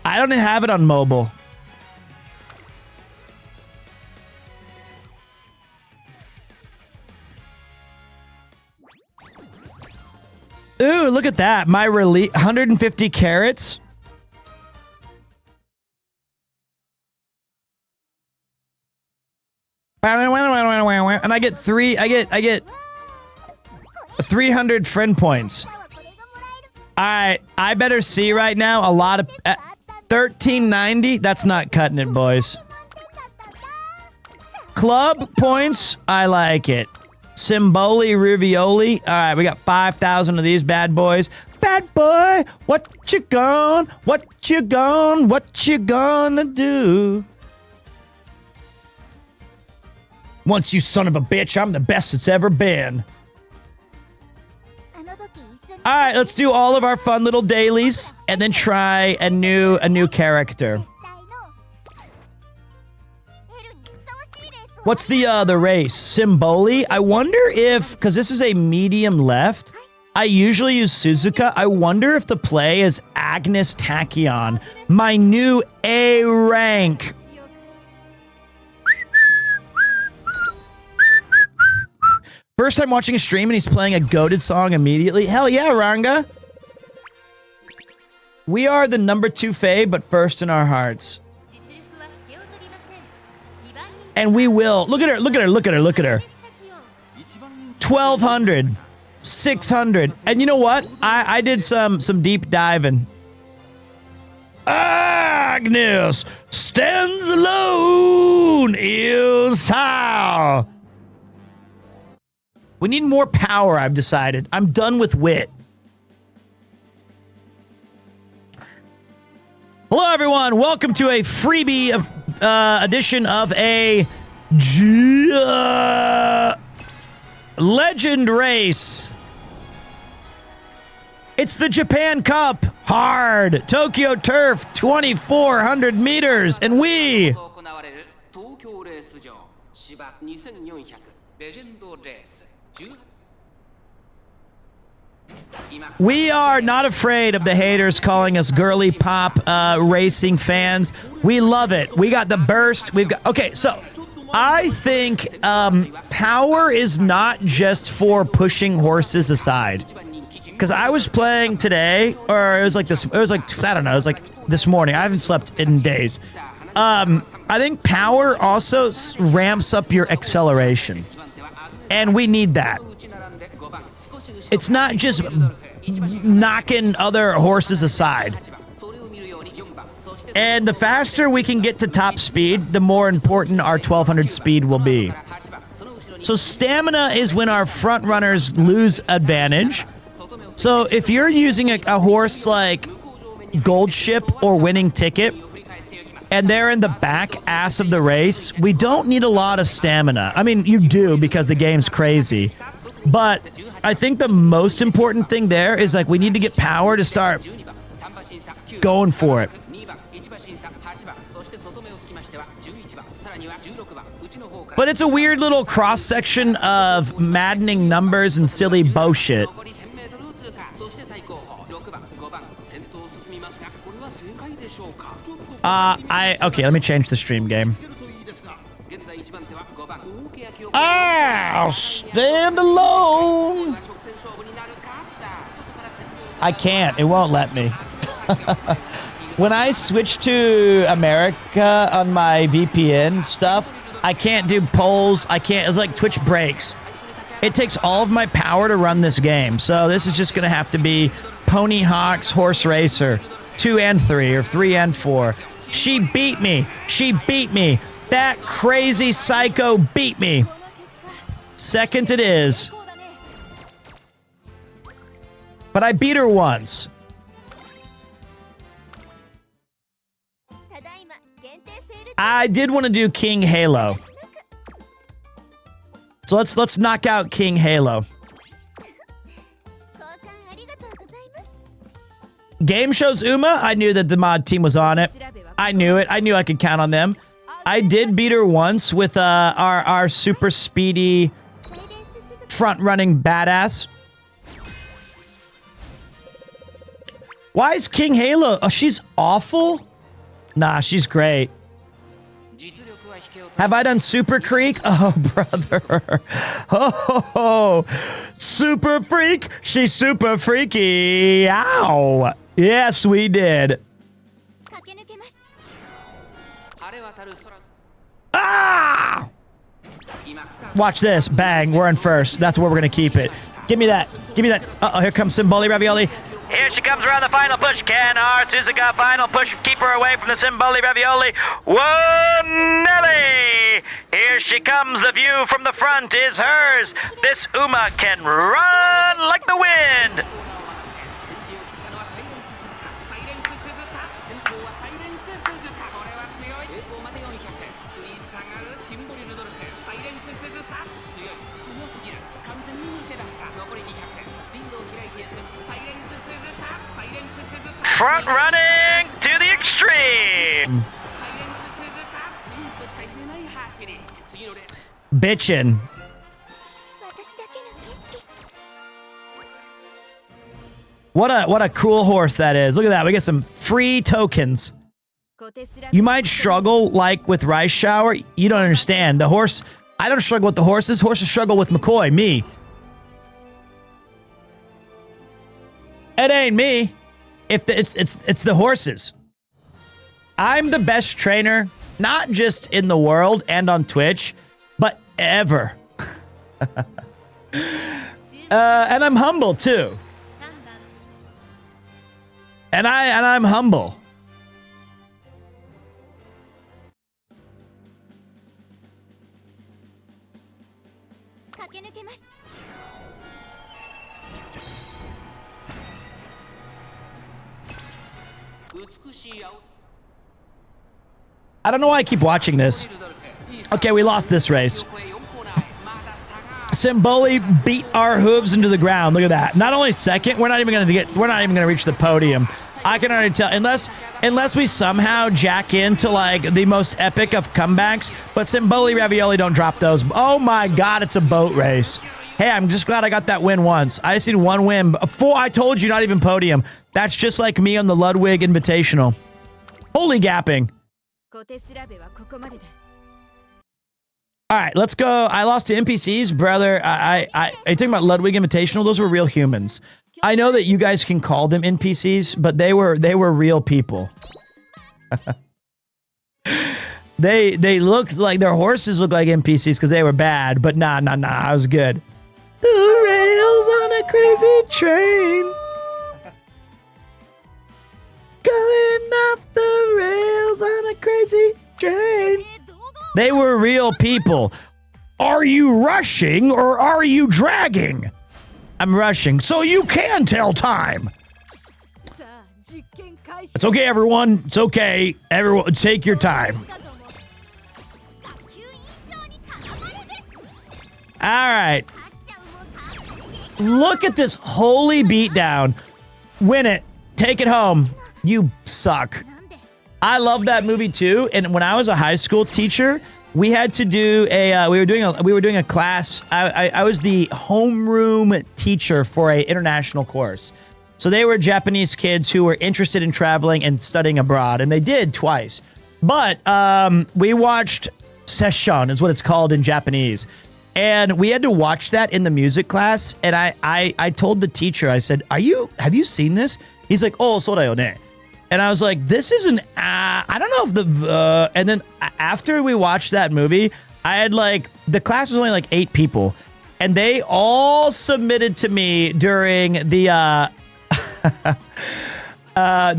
I don't have it on mobile. Ooh, look at that. My release 150 carats. And I get 300 friend points. Alright, I better see right now a lot of 1390. That's not cutting it, boys. Club points, I like it. Simboli, Rivioli. Alright, we got 5,000 of these bad boys. Bad boy, what you gonna do? Once you son of a bitch, I'm the best it's ever been. Alright, let's do all of our fun little dailies and then try a new character. What's the race? Simboli? I wonder if, because this is a medium left, I usually use Suzuka. I wonder if the play is Agnes Tachyon, my new A rank. First time watching a stream and he's playing a goated song immediately. Hell yeah, Ranga. We are the #2 fave, but first in our hearts. And we will. Look at her, look at her, look at her, look at her. 1,200. 600. And you know what? I did some deep diving. Agnes stands alone. Is how. We need more power, I've decided. I'm done with wit. Hello, everyone. Welcome to a freebie edition of a legend race. It's the Japan Cup. Hard. Tokyo Turf, 2,400 meters. And we... We are not afraid of the haters calling us girly pop racing fans. We love it. We got the burst. We've got... Okay, so I think power is not just for pushing horses aside. Because I was playing today, or it was like this, it was like, I don't know, it was like this morning. I haven't slept in days. I think power also ramps up your acceleration. And we need that. It's not just knocking other horses aside. And the faster we can get to top speed, the more important our 1,200 speed will be. So stamina is when our front runners lose advantage. So if you're using a horse like Gold Ship or Winning Ticket, and they're in the back ass of the race, we don't need a lot of stamina. I mean, you do because the game's crazy. But I think the most important thing there is, like, we need to get power to start going for it. But it's a weird little cross-section of maddening numbers and silly bullshit. Okay, let me change the stream game. I'll stand alone. I can't. It won't let me. When I switch to America on my VPN stuff, I can't do polls. I can't. It's like Twitch breaks. It takes all of my power to run this game. So this is just going to have to be Pony Hawk's Horse Racer 2 and 3 or 3 and 4. She beat me. She beat me. That crazy psycho beat me. Second it is. But I beat her once. I did want to do King Halo. So let's knock out King Halo. Game shows Uma. I knew that the mod team was on it. I knew it. I knew I could count on them. I did beat her once with our super speedy front running badass. Why is King Halo? Oh, she's awful? Nah, she's great. Have I done Super Creek? Oh, brother. Oh, super freak. She's super freaky. Ow. Yes, we did. Ah! Watch this. Bang. We're in first. That's where we're going to keep it. Give me that. Give me that. Uh-oh, here comes Simboli Ravioli. Here she comes around the final push. Can our Suzuka final push keep her away from the Simboli Ravioli? Whoa, Nelly! Here she comes. The view from the front is hers. This Uma can run like the wind. Front running to the extreme. Bitchin'. What a cool horse that is. Look at that. We get some free tokens. You might struggle like with Rice Shower. You don't understand. The horse, I don't struggle with the horses. Horses struggle with McCoy, me. It ain't me. It's the horses. I'm the best trainer, not just in the world and on Twitch, but ever. And I'm humble too. And I'm humble. I don't know why I keep watching this. Okay, we lost this race. Simboli beat our hooves into the ground. Look at that. Not only second, we're not even gonna reach the podium. I can already tell, unless we somehow jack into like the most epic of comebacks, but Simboli Ravioli don't drop those. Oh my god, it's a boat race. Hey, I'm just glad I got that win once. I just need one win. I told you, not even podium. That's just like me on the Ludwig Invitational. Holy gapping. All right, let's go. I lost to NPCs, brother. I talking about Ludwig Invitational. Those were real humans. I know that you guys can call them NPCs, but they were real people. They looked like their horses looked like NPCs because they were bad, but nah, I was good. The rails on a crazy train, going off the rails on a crazy train. They were real people. Are you rushing or are you dragging? I'm rushing, so you can tell time. It's okay, everyone. It's okay. Everyone, take your time. All right. Look at this holy beatdown. Win it. Take it home. You suck. I love that movie too. And when I was a high school teacher, we had to do a we were doing a class. I was the homeroom teacher for a international course. So they were Japanese kids who were interested in traveling and studying abroad, and they did twice. But we watched Session is what it's called in Japanese. And we had to watch that in the music class. And I told the teacher, I said, have you seen this? He's like, oh, so da yo ne. And I was like, this isn't, I don't know if and then after we watched that movie, I had like, the class was only like 8 people. And they all submitted to me during the,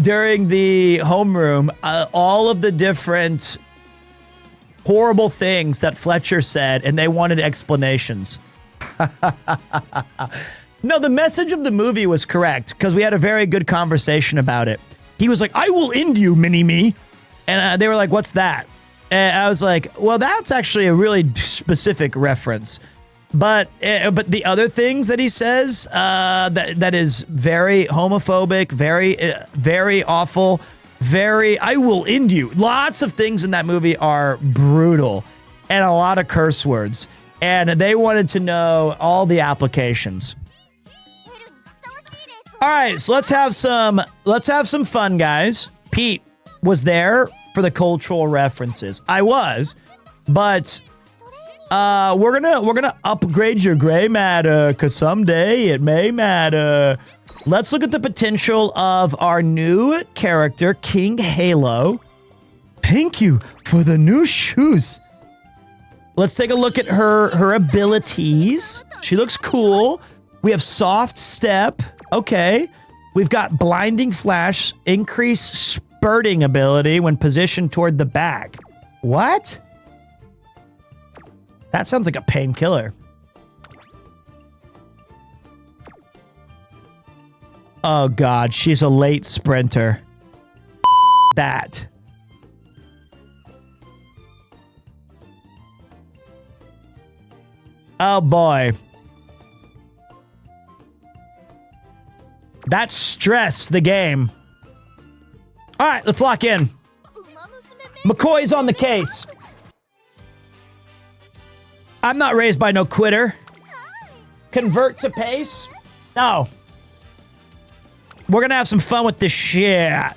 during the homeroom, all of the different horrible things that Fletcher said, and they wanted explanations. No, the message of the movie was correct, because we had a very good conversation about it. He was like, I will end you, mini-me. And they were like, what's that? And I was like, well, that's actually a really specific reference. But the other things that he says, that is very homophobic, very awful, I will end you. Lots of things in that movie are brutal and a lot of curse words. And they wanted to know all the applications. All right, so let's have some fun, guys. Pete was there for the cultural references. I was, but we're gonna upgrade your gray matter because someday it may matter. Let's look at the potential of our new character, King Halo. Thank you for the new shoes. Let's take a look at her abilities. She looks cool. We have soft step. Okay. We've got blinding flash, increased spurting ability when positioned toward the back. What? That sounds like a painkiller. Oh God, she's a late sprinter. That. Oh boy. That's stress, the game. All right, let's lock in. McCoy's on the case. I'm not raised by no quitter. Convert to pace? No. We're gonna have some fun with this shit.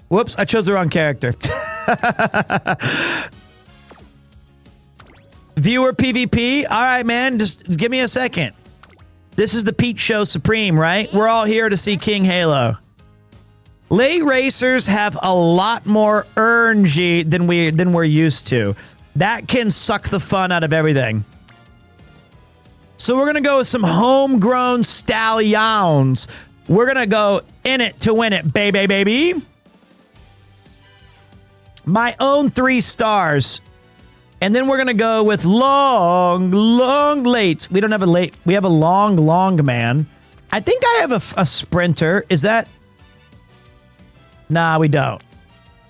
Whoops, I chose the wrong character. Viewer PvP? All right, man, just give me a second. This is the Pete Show Supreme, right? We're all here to see King Halo. Late racers have a lot more RNG than we're used to. That can suck the fun out of everything. So we're gonna go with some homegrown stallions. We're gonna go in it to win it, baby. My own 3 stars. And then we're gonna go with long late. We don't have a late. We have a long man. I think I have a sprinter. Is that? Nah, we don't.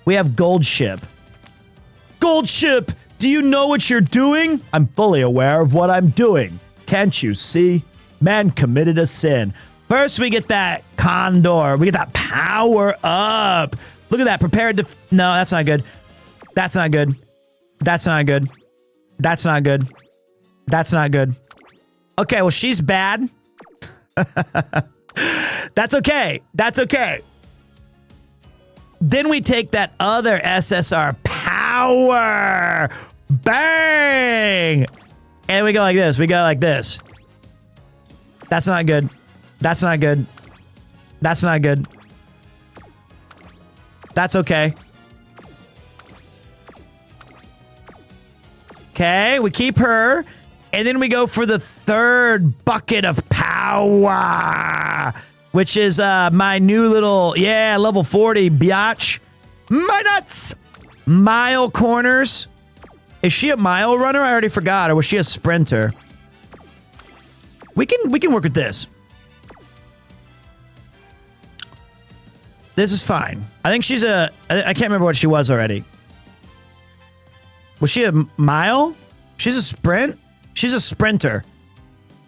We have gold ship. Gold ship, do you know what you're doing? I'm fully aware of what I'm doing. Can't you see? Man committed a sin. First, we get that condor. We get that power up. Look at that. Prepared to... No, that's not good. That's not good. That's not good. That's not good. That's not good. Okay, well, she's bad. That's okay. That's okay. Then we take that other SSR power. Bang! And we go like this. We go like this. That's not good. That's not good. That's not good. That's okay. Okay, we keep her. And then we go for the third bucket of power, which is my new little, yeah, level 40 biatch. My nuts! Mile corners. Is she a mile runner? I already forgot. Or was she a sprinter? We can work with this. This is fine. I think she's a... I can't remember what she was already. Was she a mile? She's a sprint? She's a sprinter.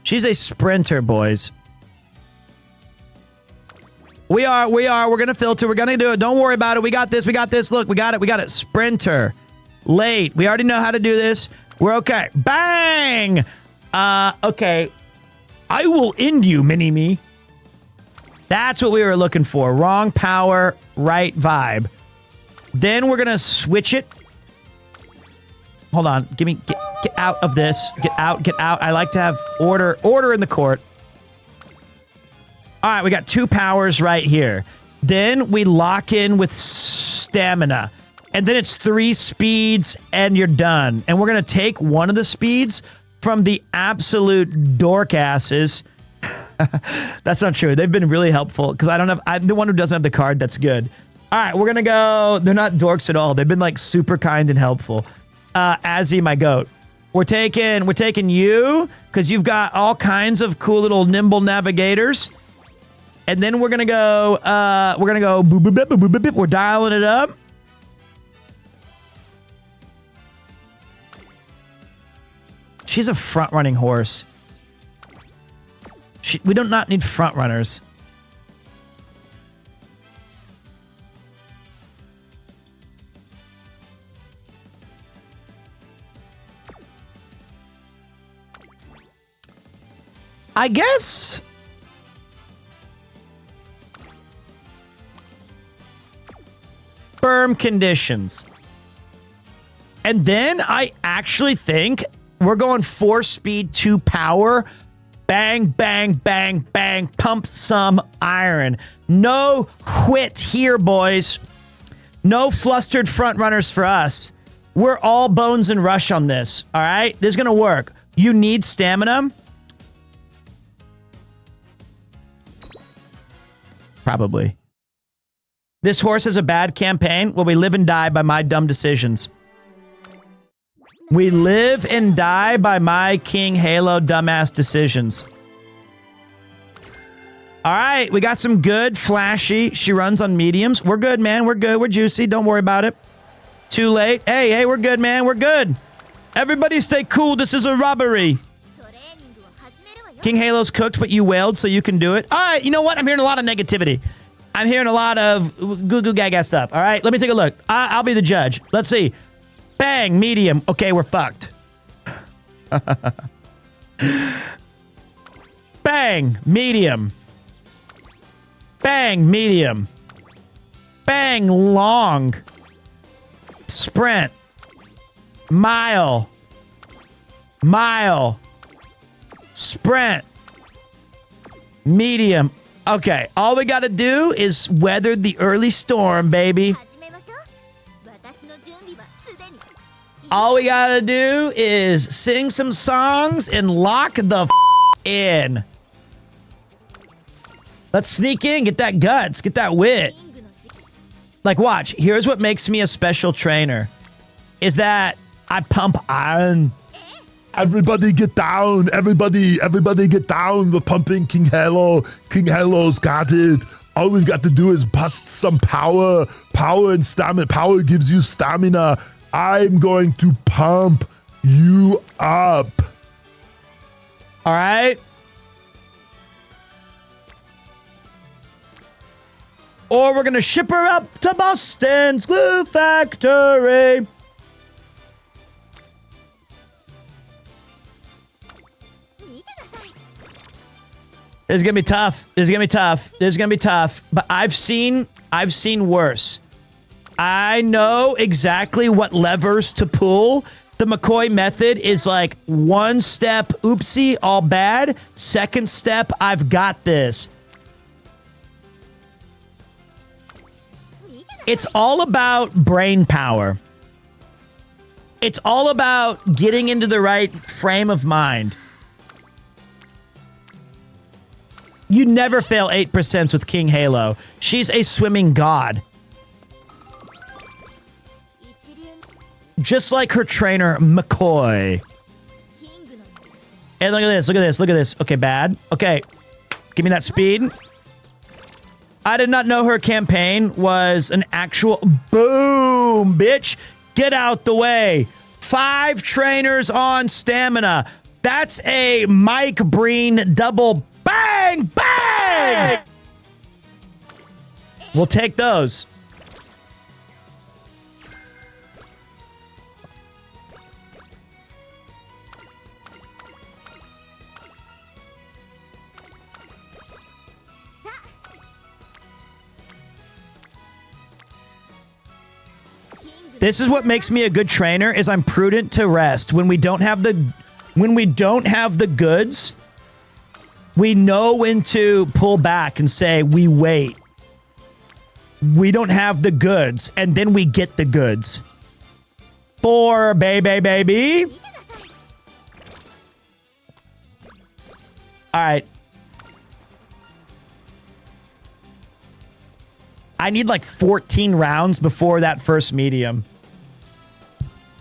She's a sprinter, boys. We are. We're going to filter. We're going to do it. Don't worry about it. We got this. We got this. Look, we got it. We got it. Sprinter. Late. We already know how to do this. We're okay. Bang! Okay. I will end you, mini-me. That's what we were looking for. Wrong power, right vibe. Then we're going to switch it. Hold on. Get out of this. Get out. I like to have order in the court. All right, we got 2 powers right here. Then we lock in with stamina. And then it's 3 speeds and you're done. And we're going to take one of the speeds from the absolute dork asses. That's not true. They've been really helpful because I'm the one who doesn't have the card. That's good. All right, we're going to go. They're not dorks at all. They've been like super kind and helpful. Azzy, my goat. We're taking you because you've got all kinds of cool little nimble navigators. And then we're gonna go boop, boop, boop, boop, boop, boop. We're dialing it up. She's a front running horse. We do not need front runners. I guess firm conditions. And then I actually think we're going 4-speed, 2 power. Bang, bang, bang, bang. Pump some iron. No quit here, boys. No flustered front runners for us. We're all bones and rush on this. All right? This is going to work. You need stamina. Probably. This horse has a bad campaign. Well, we live and die by my dumb decisions. We live and die by my King Halo dumbass decisions. All right, we got some good, flashy. She runs on mediums. We're good, man. We're good. We're juicy. Don't worry about it. Too late. Hey, we're good, man. We're good. Everybody stay cool. This is a robbery. King Halo's cooked, but you wailed, so you can do it. All right, you know what? I'm hearing a lot of negativity. I'm hearing a lot of goo-goo gaga stuff. All right, let me take a look. I'll be the judge. Let's see. Bang, medium. Okay, we're fucked. Bang, medium. Bang, medium. Bang, long. Sprint. Mile. Mile. Sprint. Medium. Okay, all we gotta do is weather the early storm, baby. All we gotta do is sing some songs and lock the in. Let's sneak in, get that guts, get that wit. Like, watch. Here's what makes me a special trainer. Is that I pump iron. Everybody get down. Everybody get down. We're pumping King Halo. King Halo's got it. All we've got to do is bust some power. Power and stamina. Power gives you stamina. I'm going to pump you up. All right. Or we're going to ship her up to Boston's glue factory. This is going to be tough. This is going to be tough. This is going to be tough. But I've seen worse. I know exactly what levers to pull. The McCoy method is like 1 step, oopsie, all bad. 2nd step, I've got this. It's all about brain power. It's all about getting into the right frame of mind. You never fail 8% with King Halo. She's a swimming god. Just like her trainer, McCoy. And look at this, look at this, look at this. Okay, bad. Okay, give me that speed. I did not know her campaign was an actual... Boom, bitch. Get out the way. 5 trainers on stamina. That's a Mike Breen double bang, bang! We'll take those. This is what makes me a good trainer, is I'm prudent to rest. When we don't have the goods, we know when to pull back and say, we wait. We don't have the goods, and then we get the goods. 4, baby. All right. I need like 14 rounds before that first medium.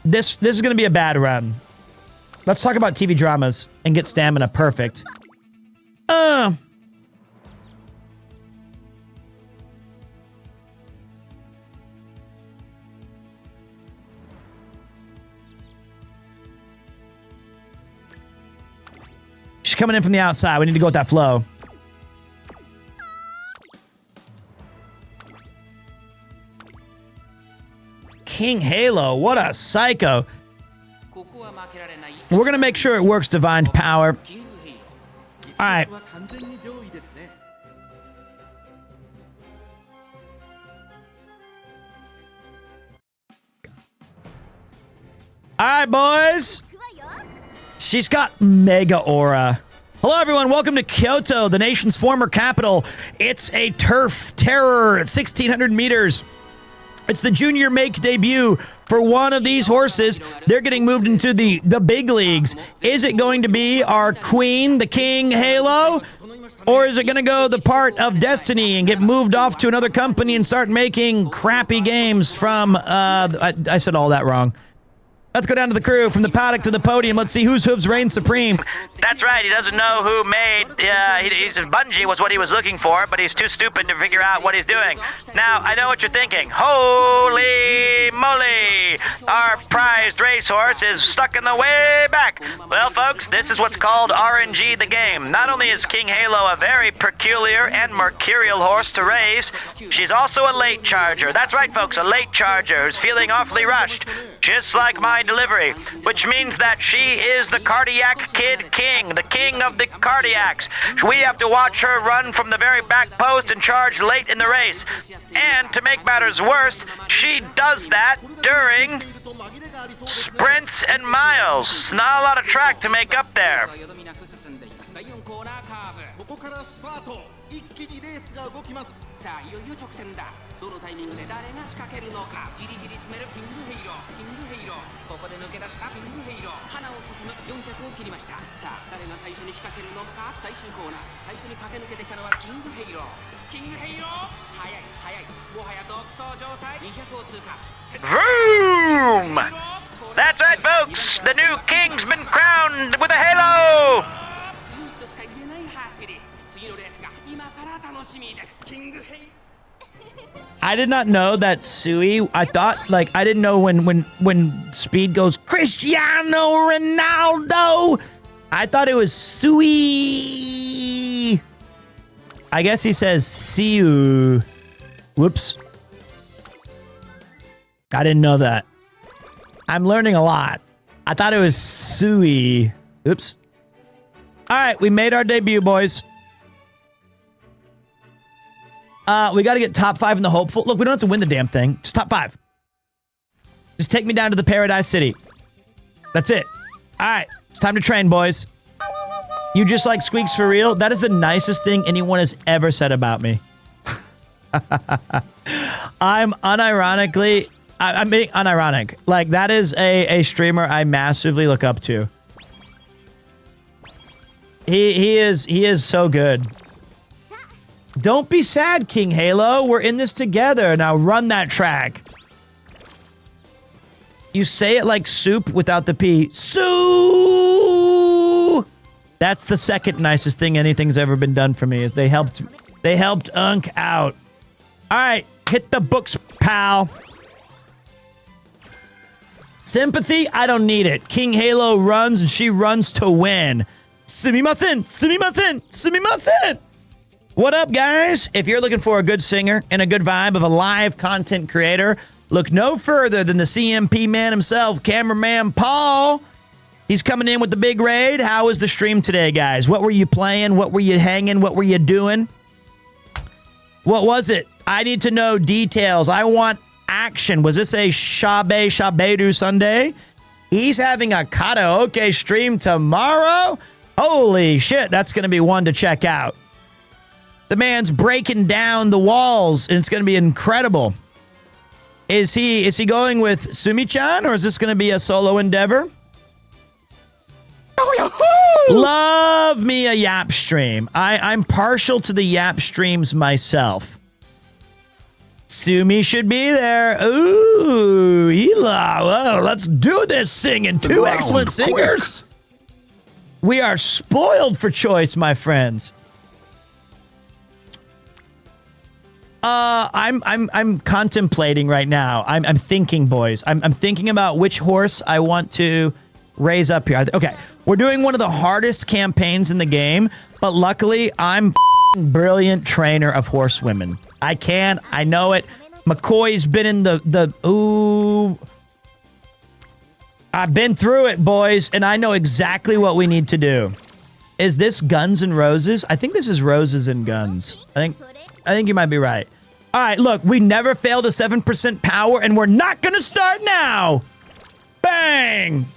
This is going to be a bad run. Let's talk about TV dramas and get stamina perfect. She's coming in from the outside. We need to go with that flow. King Halo, what a psycho. We're going to make sure it works, Divine Power. All right. All right, boys. She's got mega aura. Hello, everyone. Welcome to Kyoto, the nation's former capital. It's a turf terror at 1,600 meters. It's the junior make debut for one of these horses. They're getting moved into the big leagues. Is it going to be our queen, the king, Halo? Or is it going to go the part of Destiny and get moved off to another company and start making crappy games from, I said all that wrong. Let's go down to the crew, from the paddock to the podium. Let's see whose hooves reign supreme. That's right. He doesn't know who made. Bungie was what he was looking for, but he's too stupid to figure out what he's doing. Now, I know what you're thinking. Holy moly! Our prized racehorse is stuck in the way back. Well, folks, this is what's called RNG the game. Not only is King Halo a very peculiar and mercurial horse to race, she's also a late charger. That's right, folks, a late charger who's feeling awfully rushed. Just like my delivery, which means that she is the cardiac kid king, the king of the cardiacs. We have to watch her run from the very back post and charge late in the race. And to make matters worse, she does that during sprints and miles. Not a lot of track to make up there. Vroom! That's right, folks. The new king's been crowned with a halo. I did not know that Sui. I thought, like, I didn't know when Speed goes Cristiano Ronaldo. I thought it was Sui. I guess he says Siu. Whoops. I didn't know that. I'm learning a lot. I thought it was Sui. Oops. All right, we made our debut, boys. We got to get top 5 in the hopeful. Look, we don't have to win the damn thing. Just top 5. Just take me down to the Paradise City. That's it. All right, it's time to train, boys. You just like Squeaks for real? That is the nicest thing anyone has ever said about me. I'm unironically... I'm being unironic. Like, that is a streamer I massively look up to. He is so good. Don't be sad, King Halo. We're in this together. Now run that track. You say it like soup without the P. Sue! That's the second nicest thing anything's ever been done for me, is they helped Unk out. All right, hit the books, pal. Sympathy? I don't need it. King Halo runs and she runs to win. Sumimasen! Sumimasen! Sumimasen! What up, guys? If you're looking for a good singer and a good vibe of a live content creator, look no further than the CMP man himself, cameraman Paul. He's coming in with the big raid. How was the stream today, guys? What were you playing? What were you hanging? What were you doing? What was it? I need to know details. I want action. Was this a Shabedu Sunday? He's having a karaoke stream tomorrow? Holy shit, that's going to be one to check out. The man's breaking down the walls, and it's going to be incredible. Is he going with Sumi-chan, or is this going to be a solo endeavor? Love me a Yap stream. I'm partial to the Yap streams myself. Sumi should be there. Ooh, Hila. Whoa, let's do this singing. Two excellent singers. We are spoiled for choice, my friends. I'm contemplating right now. I'm thinking, boys. I'm thinking about which horse I want to raise up here. Okay, we're doing one of the hardest campaigns in the game, but luckily I'm brilliant trainer of horsewomen. I know it. McCoy's been in ooh. I've been through it, boys, and I know exactly what we need to do. Is this Guns and Roses? I think this is Roses and Guns. I think you might be right. All right, look, we never failed a 7% power, and we're not gonna start now. Bang!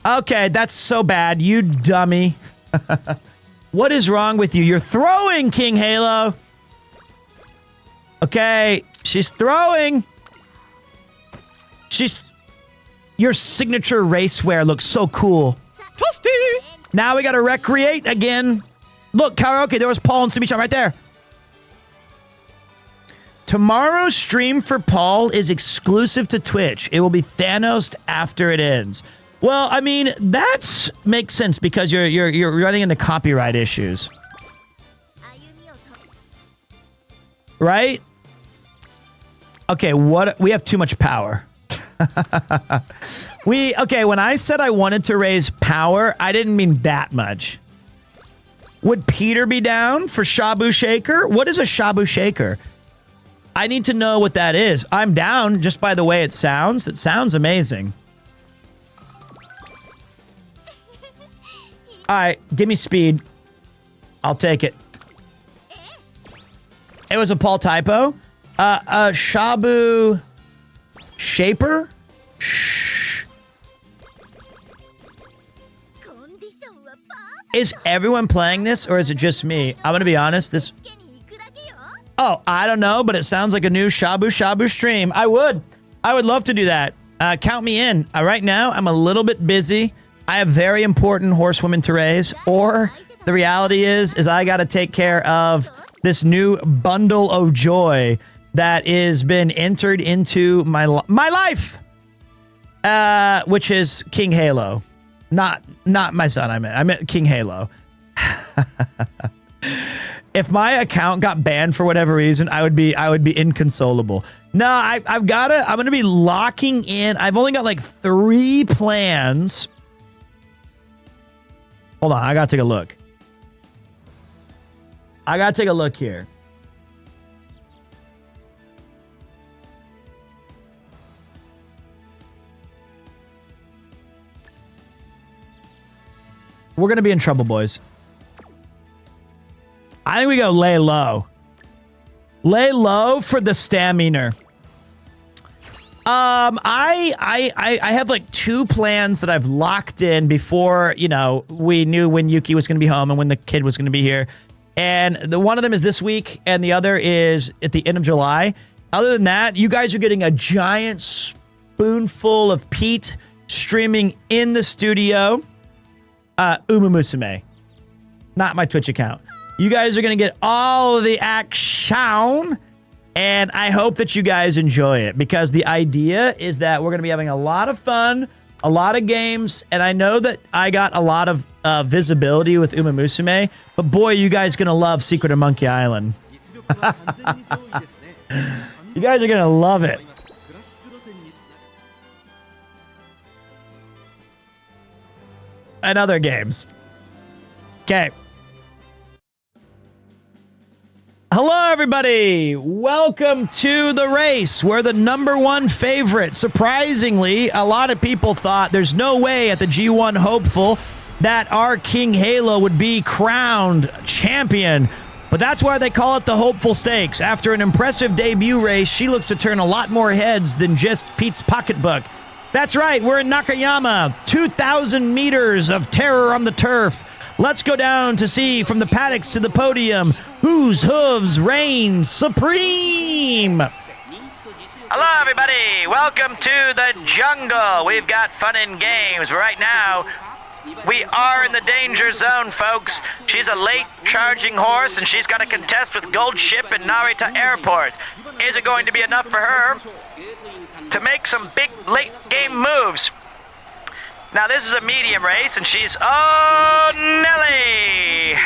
Okay, that's so bad, you dummy. What is wrong with you? You're throwing, King Halo. Okay, she's throwing. Your signature racewear looks so cool. Toasty! Now we gotta recreate again. Look, karaoke, there was Paul and Sumi-chan right there. Tomorrow's stream for Paul is exclusive to Twitch. It will be Thanos after it ends. Well, I mean, that makes sense because you're running into copyright issues. Right? Okay, we have too much power. Okay, when I said I wanted to raise power, I didn't mean that much. Would Peter be down for Shabu Shaker? What is a Shabu Shaker? I need to know what that is. I'm down just by the way it sounds. It sounds amazing. All right, give me speed. I'll take it. It was a Paul typo. Shabu Shaper? Shh. Is everyone playing this or is it just me? I'm gonna be honest, Oh, I don't know, but it sounds like a new Shabu Shabu stream. I would love to do that. Count me in. Right now, I'm a little bit busy. I have very important horsewomen to raise, or the reality is I gotta take care of this new bundle of joy that has been entered into my life, which is King Halo, not my son. I meant King Halo. If my account got banned for whatever reason, I would be inconsolable. No, I'm gonna be locking in. I've only got like 3 plans. Hold on, I gotta take a look. I gotta take a look here. We're gonna be in trouble, boys. I think we go lay low. Lay low for the stamina. I have like 2 plans that I've locked in before, you know, we knew when Yuki was going to be home and when the kid was going to be here. And one of them is this week and the other is at the end of July. Other than that, you guys are getting a giant spoonful of Pete streaming in the studio. Umamusume. Not my Twitch account. You guys are going to get all of the action, and I hope that you guys enjoy it because the idea is that we're going to be having a lot of fun, a lot of games, and I know that I got a lot of visibility with Umamusume, but boy, you guys going to love Secret of Monkey Island. You guys are going to love it. And other games. Okay. Hello, everybody. Welcome to the race. We're the #1 favorite. Surprisingly, a lot of people thought there's no way at the G1 hopeful that our King Halo would be crowned champion. But that's why they call it the Hopeful Stakes. After an impressive debut race, she looks to turn a lot more heads than just Pete's pocketbook. That's right, we're in Nakayama. 2,000 meters of terror on the turf. Let's go down to see from the paddocks to the podium whose hooves reign supreme. Hello, everybody. Welcome to the jungle. We've got fun and games. Right now, we are in the danger zone, folks. She's a late charging horse, and she's got to contest with Gold Ship in Narita Airport. Is it going to be enough for her to make some big late game moves? Now, this is a medium race, and she's... Oh, Nelly!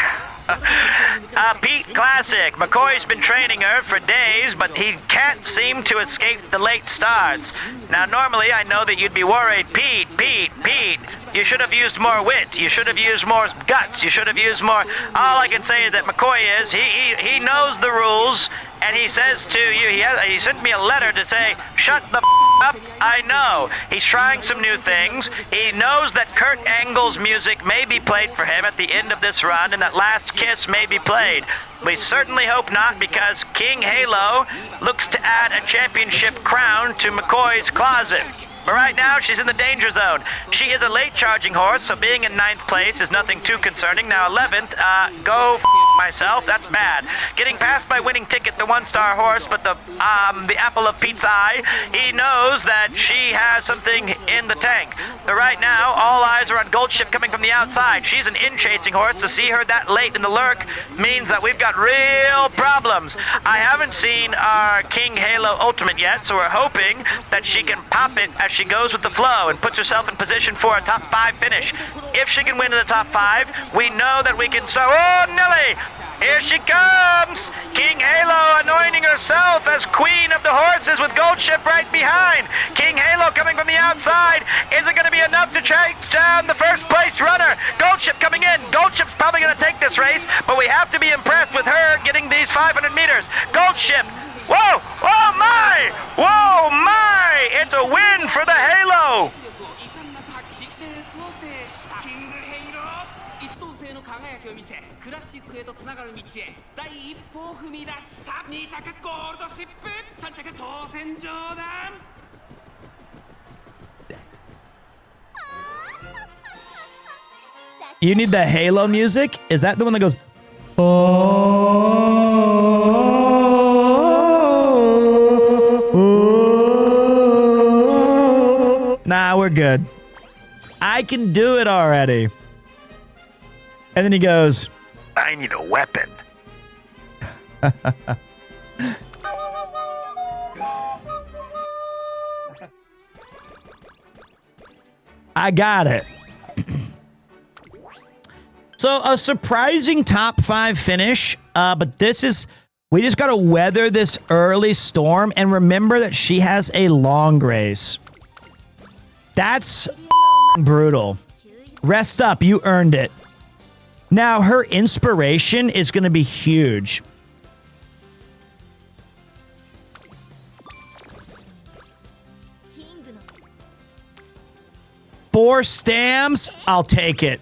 Pete Classic. McCoy's been training her for days, but he can't seem to escape the late starts. Now, normally, I know that you'd be worried. Pete, You should have used more wit. You should have used more guts. You should have used more. All I can say that McCoy is he knows the rules, and he says to you, he sent me a letter to say, shut the up. I know. He's trying some new things. He knows that Kurt Angle's music may be played for him at the end of this run, and that Last Kiss may be played. We certainly hope not, because King Halo looks to add a championship crown to McCoy's closet. But right now, she's in the danger zone. She is a late charging horse, so being in 9th place is nothing too concerning. Now 11th, go myself, that's bad. Getting past my winning ticket, the 1-star horse, but the apple of Pete's eye, he knows that she has something in the tank. But right now, all eyes are on Gold Ship coming from the outside. She's an in-chasing horse. To see her that late in the lurk means that we've got real problems. I haven't seen our King Halo Ultimate yet, so we're hoping that she can pop it as she goes with the flow and puts herself in position for a top 5 finish. If she can win in the top 5, we know that we can. So, oh, Nelly, here she comes. King Halo anointing herself as queen of the horses with Gold Ship right behind. King Halo coming from the outside. Is it going to be enough to chase down the first place runner? Gold Ship coming in. Gold Ship's probably going to take this race, but we have to be impressed with her getting these 500 meters. Gold Ship. Whoa! Oh my! Whoa my! It's a win for the Halo! You need the Halo music? Is that the one that goes, Nah, we're good. I can do it already. And then he goes, I need a weapon. I got it. So a surprising top 5 finish, but this is, we just got to weather this early storm and remember that she has a long race. That's brutal. Rest up, you earned it. Now her inspiration is going to be huge. Four stamps, I'll take it.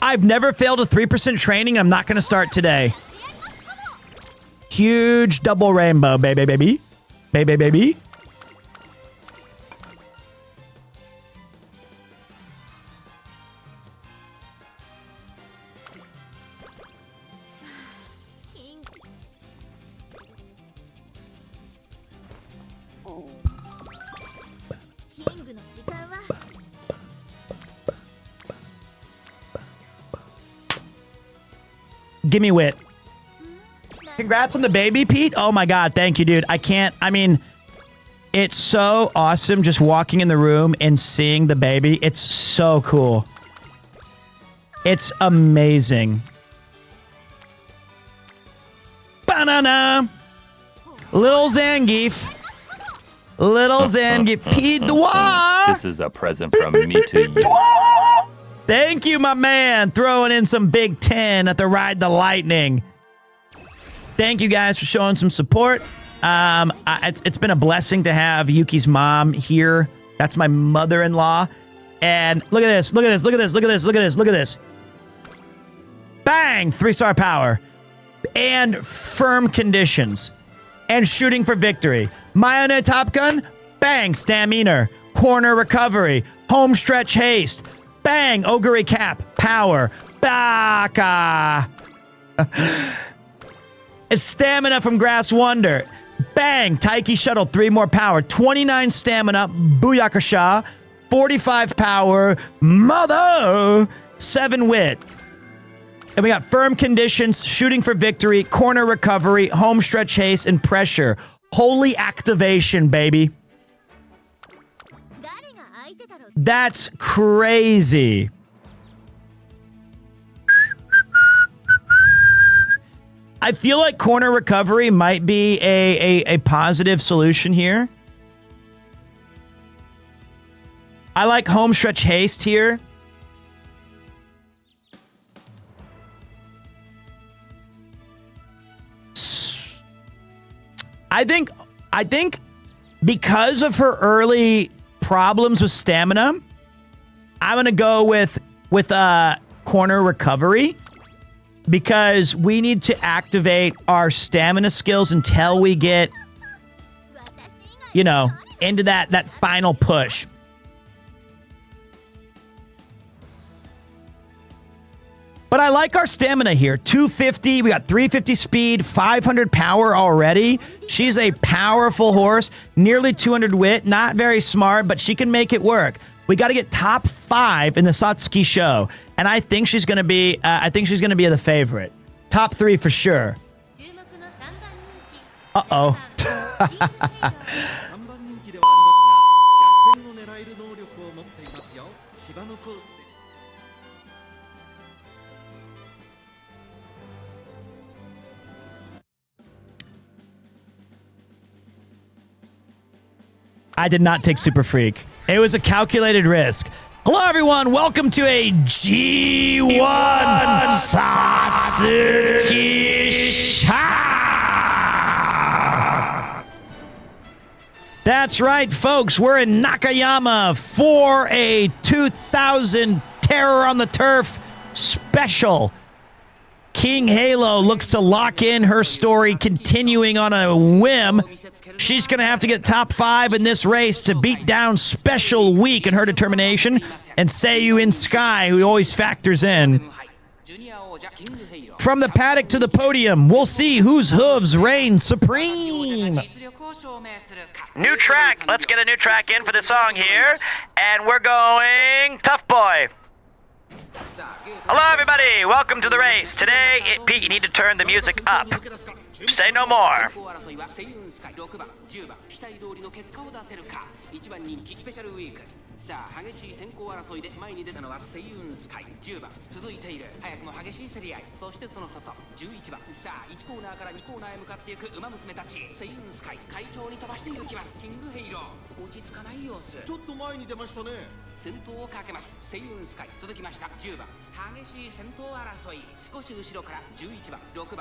I've never failed a 3% training. I'm not going to start today. Huge double rainbow, baby, baby. Baby, baby. Give me wit. Congrats on the baby, Pete. Oh my God. Thank you, dude. I mean, it's so awesome just walking in the room and seeing the baby. It's so cool. It's amazing. Banana. Little Zangief. Little Zangief. Pete Dwa. This is a present from me to you. Thank you, my man. Throwing in some Big 10 at the Ride the Lightning. Thank you guys for showing some support. It's been a blessing to have Yuki's mom here. That's my mother-in-law. And look at this. Look at this. Look at this. Look at this. Look at this. Look at this. Bang! 3-star power. And firm conditions. And shooting for victory. Mayone Top Gun. Bang! Stamina. Corner recovery. Home stretch haste. Bang! Ogre cap. Power. Baka. Stamina from Grass Wonder. Bang! Taiki Shuttle, 3 more power. 29 stamina. Booyakasha. 45 power. Mother! 7 wit. And we got firm conditions, shooting for victory, corner recovery, home stretch haste, and pressure. Holy activation, baby. That's crazy. I feel like corner recovery might be a positive solution here. I like home stretch haste here. I think because of her early problems with stamina, I'm going to go with corner recovery, because we need to activate our stamina skills until we get, you know, into that final push. But I like our stamina here. 250, we got 350 speed, 500 power already. She's a powerful horse, nearly 200 wit, not very smart, but she can make it work. We got to get top 5 in the Satsuki Sho, and I think she's going to be the favorite. Top 3 for sure. Uh-oh. I did not take Super Freak. It was a calculated risk. Hello, everyone. Welcome to a G1 Satsuki Sho. That's right, folks. We're in Nakayama for a 2000 Terror on the Turf special. King Halo looks to lock in her story, continuing on a whim. She's going to have to get top 5 in this race to beat down Special Week in her determination, and Seiyu in Sky, who always factors in. From the paddock to the podium, we'll see whose hooves reign supreme. New track. Let's get a new track in for the song here. And we're going Tough Boy. Hello, everybody. Welcome to the race. Today, Pete, you need to turn the music up. Say no more.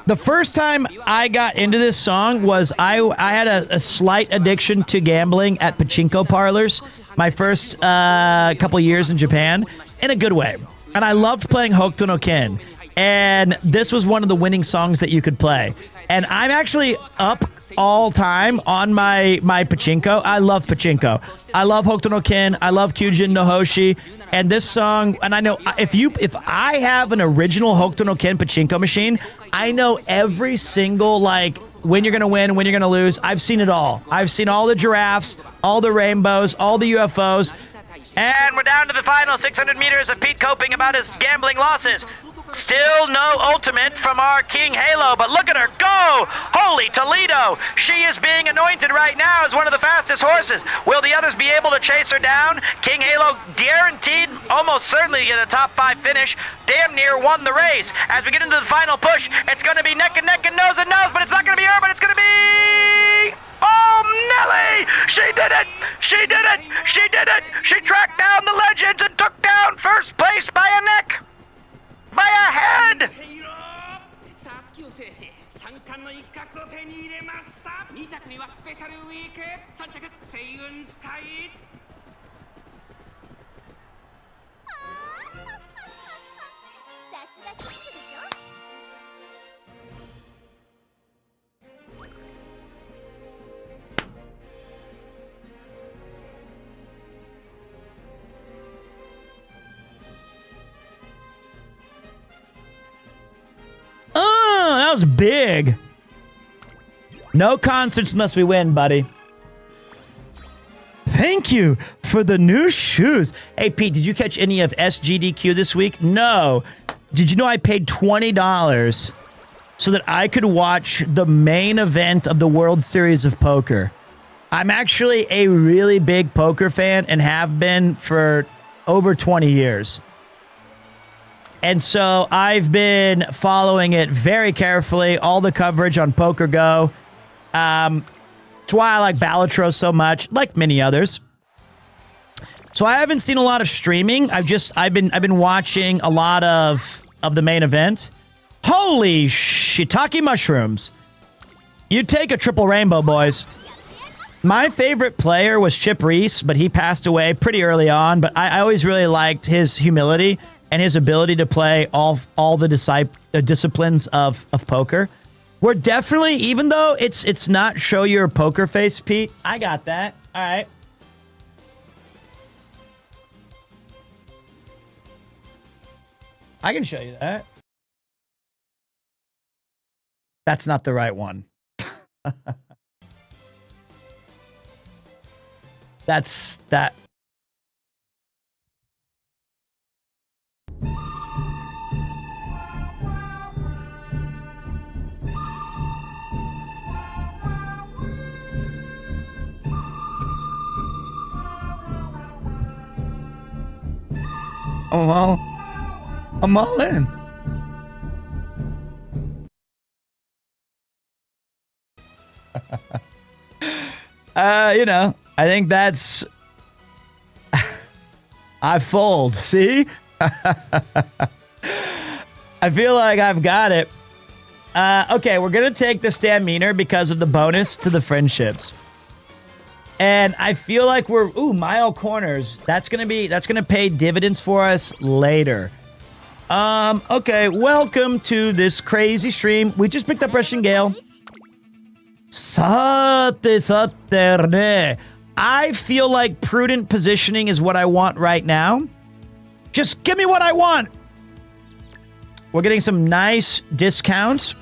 The first time I got into this song was I had a slight addiction to gambling at pachinko parlors my first couple years in Japan, in a good way. And I loved playing Hokuto no Ken. And this was one of the winning songs that you could play. And I'm actually up all time on my pachinko. I love pachinko. I love Hokuto no Ken. I love Kyujin no Hoshi. And this song, and I know if I have an original Hokuto no Ken pachinko machine, I know every single, like, when you're going to win, when you're going to lose. I've seen it all. I've seen all the giraffes, all the rainbows, all the UFOs. And we're down to the final 600 meters of Pete coping about his gambling losses. Still no ultimate from our King Halo, but look at her go! Holy Toledo! She is being anointed right now as one of the fastest horses. Will the others be able to chase her down? King Halo guaranteed, almost certainly get a top 5 finish. Damn near won the race. As we get into the final push, it's going to be neck and neck and nose, but it's not going to be her, but it's going to be... Oh, Nelly! She did it! She did it! She did it! She tracked down the legends and took down first place by a neck! By a head! Oh, that was big. No concerts unless we win, buddy. Thank you for the new shoes. Hey, Pete, did you catch any of SGDQ this week? No. Did you know I paid $20 so that I could watch the main event of the World Series of Poker? I'm actually a really big poker fan and have been for over 20 years. And so I've been following it very carefully, all the coverage on Poker Go. It's why I like Balatro so much, like many others. So I haven't seen a lot of streaming. I've been watching a lot of the main event. Holy shiitake mushrooms. You take a triple rainbow, boys. My favorite player was Chip Reese, but he passed away pretty early on. But I always really liked his humility and his ability to play all the disciplines of poker. We're definitely, even though it's not show your poker face, Pete. I got that. All right. I can show you that. That's not the right one. That's that. I'm all in. You know, I think that's... I fold, see? I feel like I've got it. Okay, we're going to take the stamina because of the bonus to the friendships. And I feel like we're... Ooh, mile corners. That's going to pay dividends for us later. Okay, welcome to this crazy stream. We just picked up Russian Gale. I feel like prudent positioning is what I want right now. Just give me what I want. We're getting some nice discounts.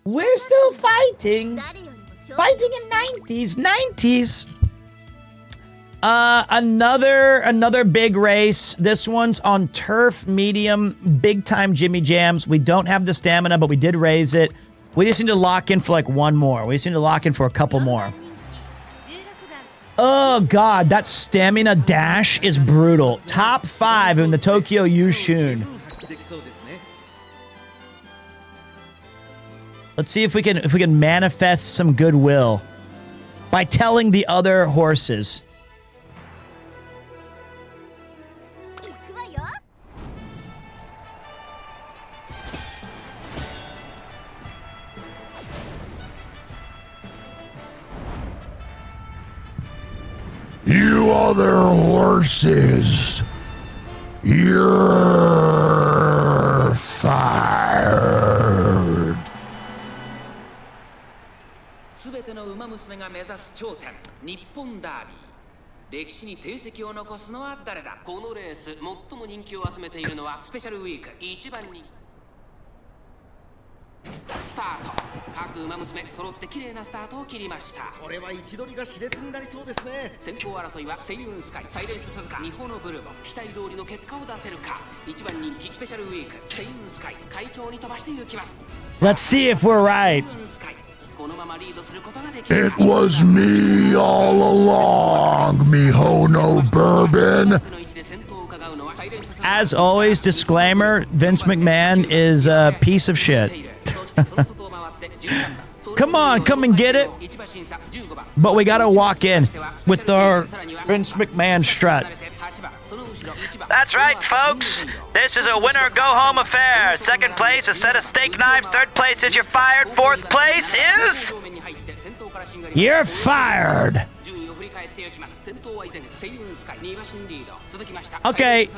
We're still fighting. Fighting in 90s. Another big race. This one's on turf medium, big time Jimmy Jams. We don't have the stamina, but we did raise it. We just need to lock in for like one more. We just need to lock in for a couple more. Oh God, that stamina dash is brutal. Top 5 in the Tokyo Yushun. Let's see if we can manifest some goodwill by telling the other horses. You other horses, you're fired. すべての馬娘が目指す頂点、日本ダービー。歴史に定石を残すのは誰だ？このレース、最も人気を集めているのはスペシャルウィーク1番人。スタート。各馬娘揃って綺麗なスタートを切りました。これは位置取りが熾烈になりそうですね。先行争いはセイユンスカイ、サイレンス鈴鹿、日本のブルボン。期待通りの結果を出せるか。1番人気スペシャルウィーク、セイユンスカイ、快調に飛ばしていきます。Let's see if we're right. このままリードすることができ It was me all along, Mihono Bourbon. As always, disclaimer, Vince McMahon is a piece of shit. Come on, come and get it. But we gotta walk in with our Vince McMahon strut. That's right, folks. This is a winner-go-home affair. Second place is a set of steak knives. Third place is you're fired. Fourth place is... You're fired. Okay,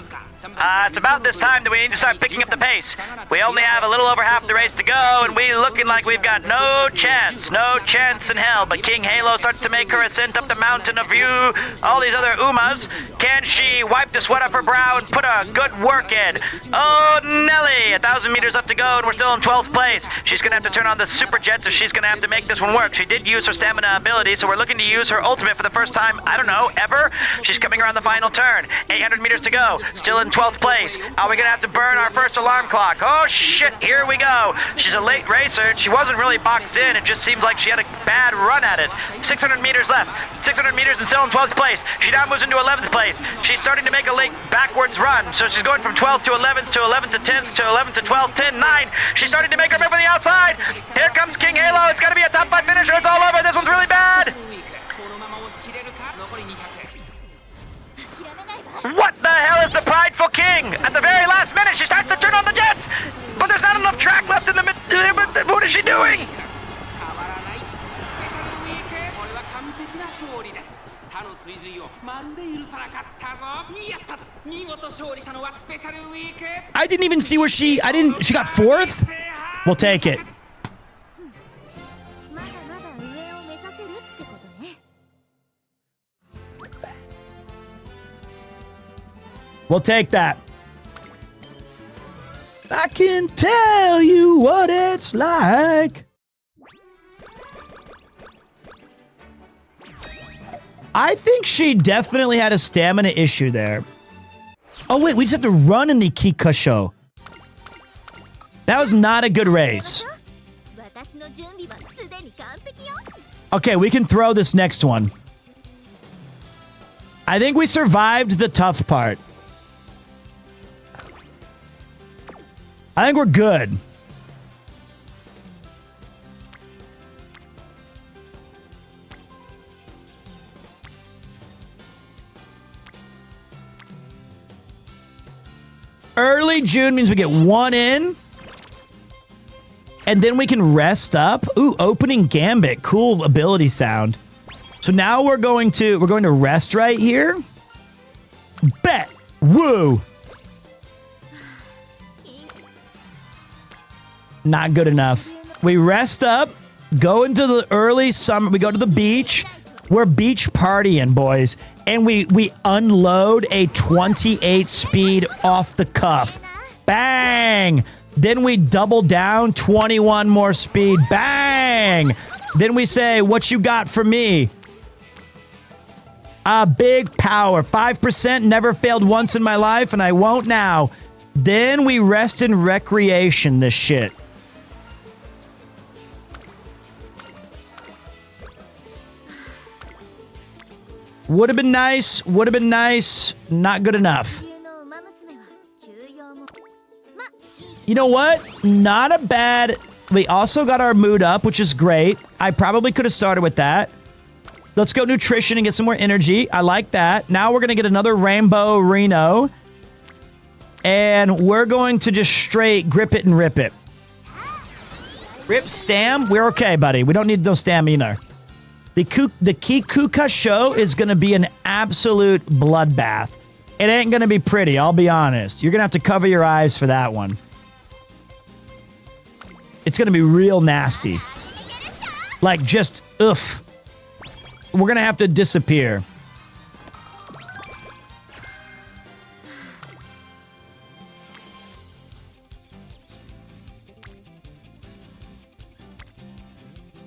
it's about this time that we need to start picking up the pace. We only have a little over half the race to go, and we're looking like we've got no chance in hell. But King Halo starts to make her ascent up the mountain of you, all these other Umas. Can she wipe the sweat off her brow and put a good work in? Oh, Nelly, 1,000 meters left to go, and we're still in 12th place. She's gonna have to turn on the super jets if she's gonna have to make this one work. She did use her stamina ability, so we're looking to use her ultimate for the first time time, I don't know, ever. She's coming around the final turn. 800 meters to go. Still in 12th place. Are we going to have to burn our first alarm clock? Oh, shit. Here we go. She's a late racer. She wasn't really boxed in. It just seems like she had a bad run at it. 600 meters left. 600 meters and still in 12th place. She now moves into 11th place. She's starting to make a late backwards run. So she's going from 12th to 11th to 11th to 10th to 11th to 12th, 10, 9. She's starting to make her move on the outside. Here comes King Halo. It's going to be a top 5 finisher. It's all over. This one's really bad. What the hell is the prideful king? At the very last minute, she starts to turn on the jets. But there's not enough track left in the mid. What is she doing? I didn't even see where she got 4th? We'll take it. We'll take that. I can tell you what it's like. I think she definitely had a stamina issue there. Oh, wait, we just have to run in the Kikuka Sho. That was not a good race. Okay, we can throw this next one. I think we survived the tough part. I think we're good. Early June means we get 1 in. And then we can rest up. Ooh, opening gambit. Cool ability sound. So now we're going to rest right here. Bet. Woo. Not good enough. We rest up, go into the early summer. We go to the beach. We're beach partying, boys. And we unload a 28 speed off the cuff. Bang! Then we double down, 21 more speed. Bang! Then we say, what you got for me? Big power. 5%, never failed once in my life, and I won't now. Then we rest in recreation, this shit. Would have been nice. Would have been nice. Not good enough. You know what? Not a bad... We also got our mood up, which is great. I probably could have started with that. Let's go nutrition and get some more energy. I like that. Now we're going to get another Rainbow Reno. And we're going to just straight grip it and rip it. Rip stam? We're okay, buddy. We don't need those stamina. The Kikuka Sho is going to be an absolute bloodbath. It ain't going to be pretty, I'll be honest. You're going to have to cover your eyes for that one. It's going to be real nasty. Like, just, oof. We're going to have to disappear.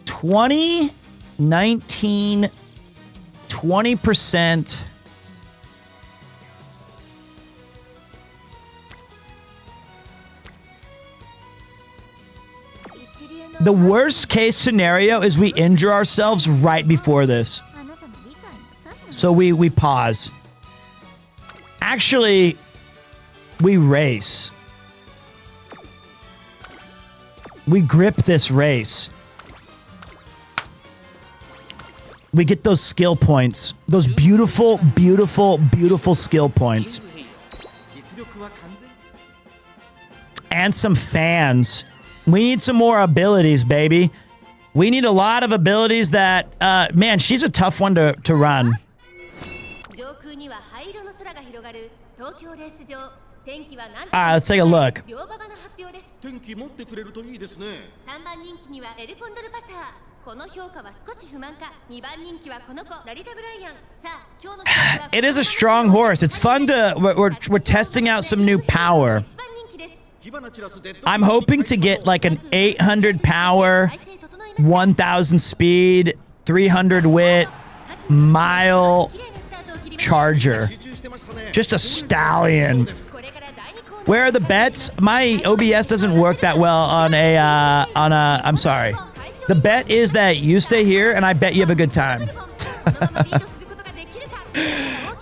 $20, 19, 20%. The worst case scenario is we injure ourselves right before this. So we pause. Actually, we race. We grip this race. We get those skill points. Those beautiful, beautiful, beautiful skill points. And some fans. We need some more abilities, baby. We need a lot of abilities that... man, she's a tough one to run. Alright, let's take a look. It is a strong horse. It's fun to... We're testing out some new power. I'm hoping to get like an 800 power, 1000 speed, 300 wit, mile charger. Just a stallion. Where are the bets? My OBS doesn't work that well on a, I'm sorry. The bet is that you stay here and I bet you have a good time.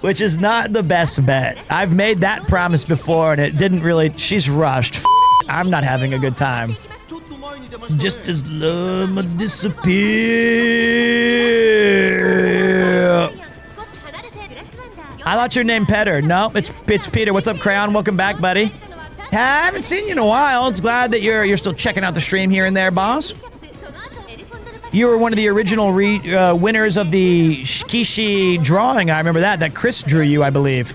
Which is not the best bet. I've made that promise before and it didn't really, she's rushed. I'm not having a good time. Just as love disappear. I thought your name Petter. No, it's Peter. What's up, Crayon? Welcome back, buddy. I haven't seen you in a while. It's glad that you're still checking out the stream here and there, boss. You were one of the original winners of the Shikishi drawing. I remember that. That Chris drew you, I believe.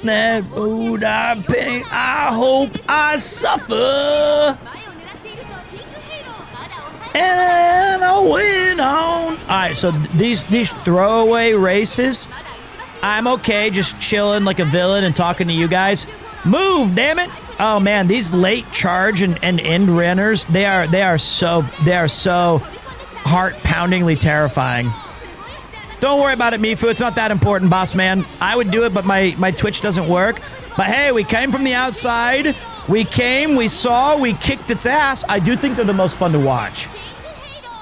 That food I paint, I hope I suffer. And I went on. All right, so these throwaway races, I'm okay just chilling like a villain and talking to you guys. Move, damn it. Oh man, these late charge and end runners, they are so heart-poundingly terrifying. Don't worry about it, Mifu. It's not that important, boss man. I would do it, but my Twitch doesn't work. But hey, we came from the outside. We came, we saw, we kicked its ass. I do think they're the most fun to watch.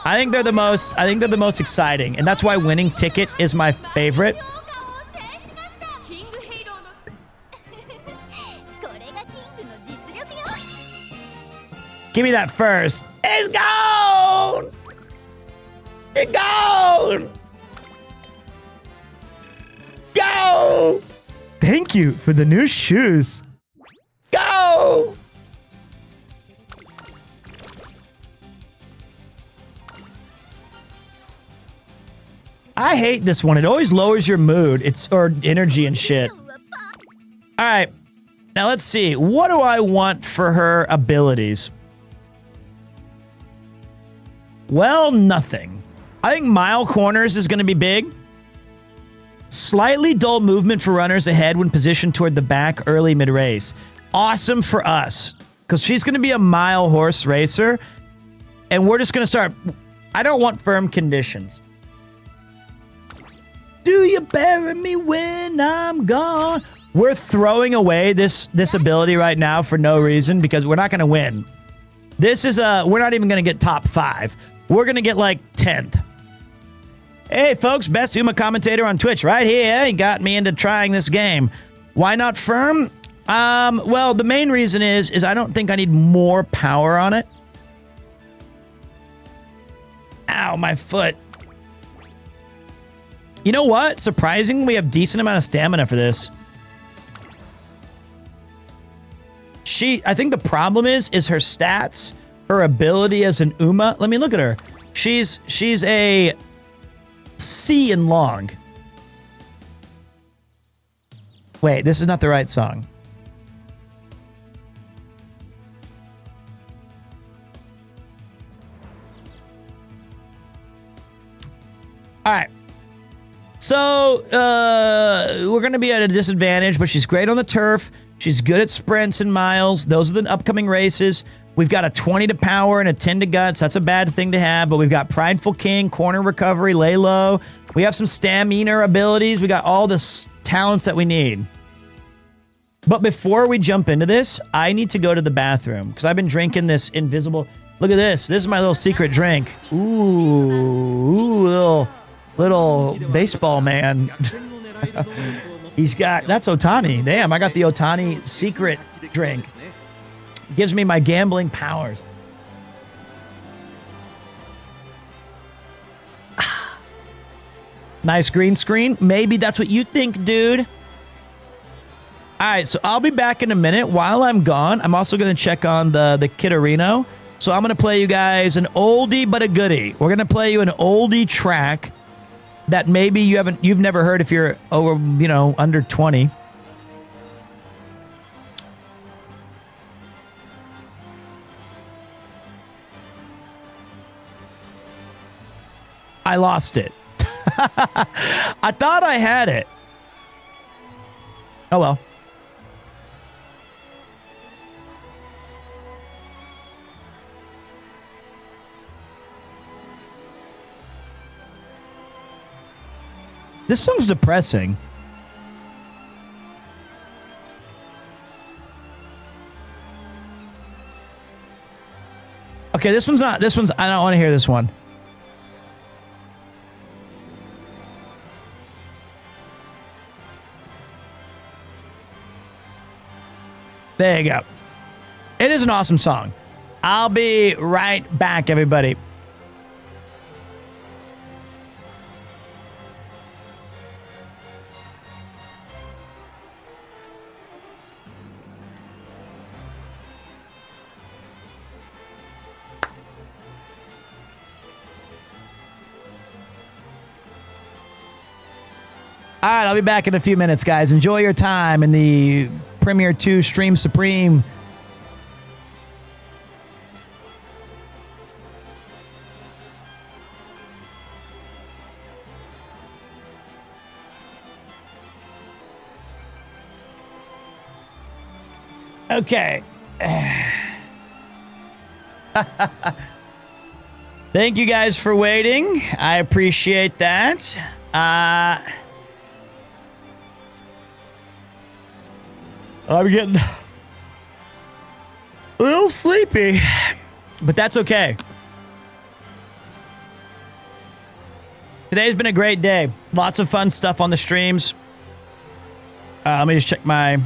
I think they're the most exciting, and that's why winning ticket is my favorite. Give me that first. It's gone! It's gone! Go! Thank you for the new shoes. Go! I hate this one. It always lowers your mood. Or energy and shit. All right. Now let's see. What do I want for her abilities? Well, nothing. I think mile corners is going to be big. Slightly dull movement for runners ahead when positioned toward the back early mid-race. Awesome for us. Because she's going to be a mile horse racer. And we're just going to start... I don't want firm conditions. Do you bury me when I'm gone? We're throwing away this ability right now for no reason because we're not going to win. This is we're not even going to get top 5. We're going to get like 10th. Hey folks, best Uma commentator on Twitch right here. He got me into trying this game. Why not firm? Well, the main reason is I don't think I need more power on it. Ow, my foot. You know what? Surprisingly, we have decent amount of stamina for this. I think the problem is her stats, her ability as an Uma. Let me look at her. She's a C in long. Wait, this is not the right song. All right. So, we're going to be at a disadvantage, but she's great on the turf. She's good at sprints and miles. Those are the upcoming races. We've got a 20 to power and a 10 to guts. That's a bad thing to have, but we've got Prideful King, corner recovery, lay low. We have some stamina abilities. We got all the talents that we need. But before we jump into this, I need to go to the bathroom because I've been drinking this invisible... Look at this. This is my little secret drink. Ooh, little baseball man. He's got... That's Otani. Damn, I got the Otani secret drink. Gives me my gambling powers. Nice green screen. Maybe that's what you think, dude. All right, so I'll be back in a minute. While I'm gone, I'm also going to check on the Kitterino. So I'm going to play you guys an oldie but a goodie. We're going to play you an oldie track that maybe you've never heard if you're over, under 20. I lost it. I thought I had it. Oh well. This song's depressing. Okay, this one's not. This one's. I don't want to hear this one. There you go. It is an awesome song. I'll be right back, everybody. All right, I'll be back in a few minutes, guys. Enjoy your time in the PremierTwo Stream Supreme. Okay. Thank you guys for waiting. I appreciate that. I'm getting a little sleepy, but that's okay. Today's been a great day. Lots of fun stuff on the streams. Let me just check my...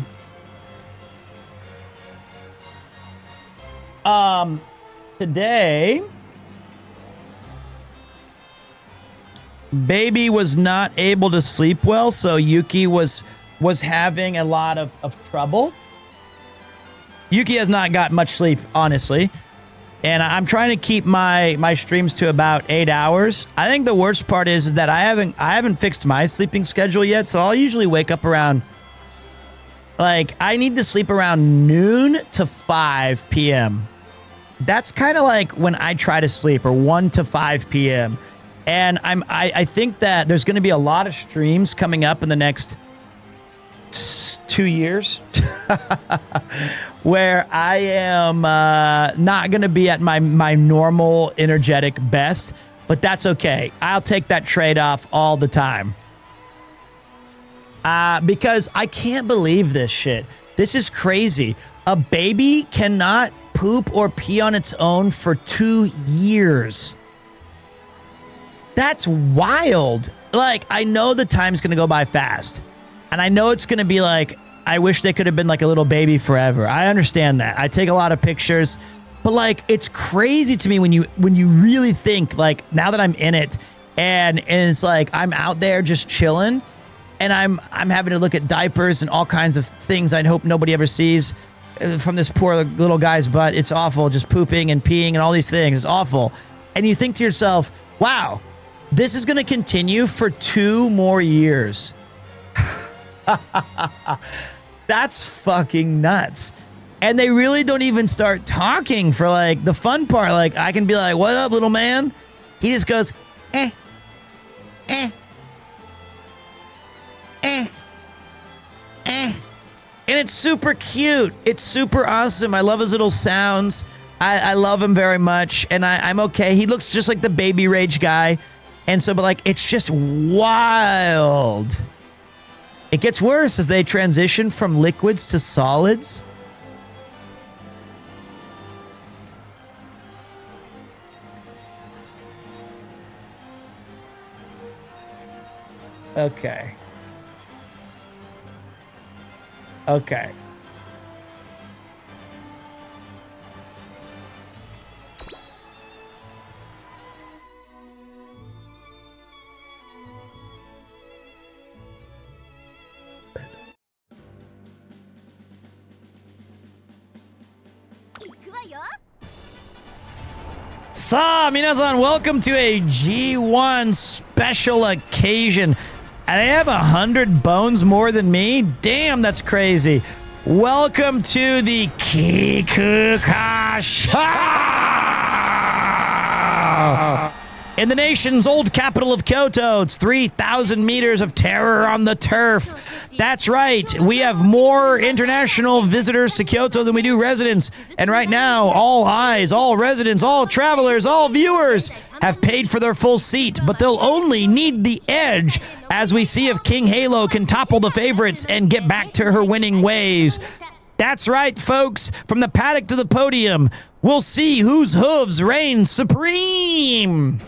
Today... Baby was not able to sleep well, so Yuki was having a lot of trouble. Yuki has not got much sleep, honestly. And I'm trying to keep my streams to about 8 hours. I think the worst part is that I haven't fixed my sleeping schedule yet, so I'll usually wake up around, like, I need to sleep around noon to 5 p.m. That's kind of like when I try to sleep, or 1 to 5 p.m. And I think that there's going to be a lot of streams coming up in the next 2 years where I am not going to be at my normal energetic best, but that's okay. I'll take that trade-off all the time. Because I can't believe this shit. This is crazy. A baby cannot poop or pee on its own for 2 years. That's wild. Like, I know the time's going to go by fast. And I know it's going to be like, I wish they could have been like a little baby forever. I understand that. I take a lot of pictures. But, like, it's crazy to me when you really think, like, now that I'm in it, and it's like I'm out there just chilling, and I'm having to look at diapers and all kinds of things I hope nobody ever sees from this poor little guy's butt. It's awful, just pooping and peeing and all these things. It's awful. And you think to yourself, wow, this is going to continue for 2 more years. That's fucking nuts. And they really don't even start talking for, like, the fun part. Like, I can be like, what up, little man? He just goes, eh, eh, eh, eh. And it's super cute. It's super awesome. I love his little sounds. I love him very much. And I'm okay. He looks just like the baby rage guy. And so, but, like, it's just wild. It gets worse as they transition from liquids to solids. Okay. Okay. Sa, minasan, welcome to a G1 special occasion. And they have 100 bones more than me? Damn, that's crazy. Welcome to the Kikuka Sho! in the nation's old capital of Kyoto. It's 3,000 meters of terror on the turf. That's right. We have more international visitors to Kyoto than we do residents. And right now, all eyes, all residents, all travelers, all viewers have paid for their full seat, but they'll only need the edge as we see if King Halo can topple the favorites and get back to her winning ways. That's right, folks. From the paddock to the podium, we'll see whose hooves reign supreme.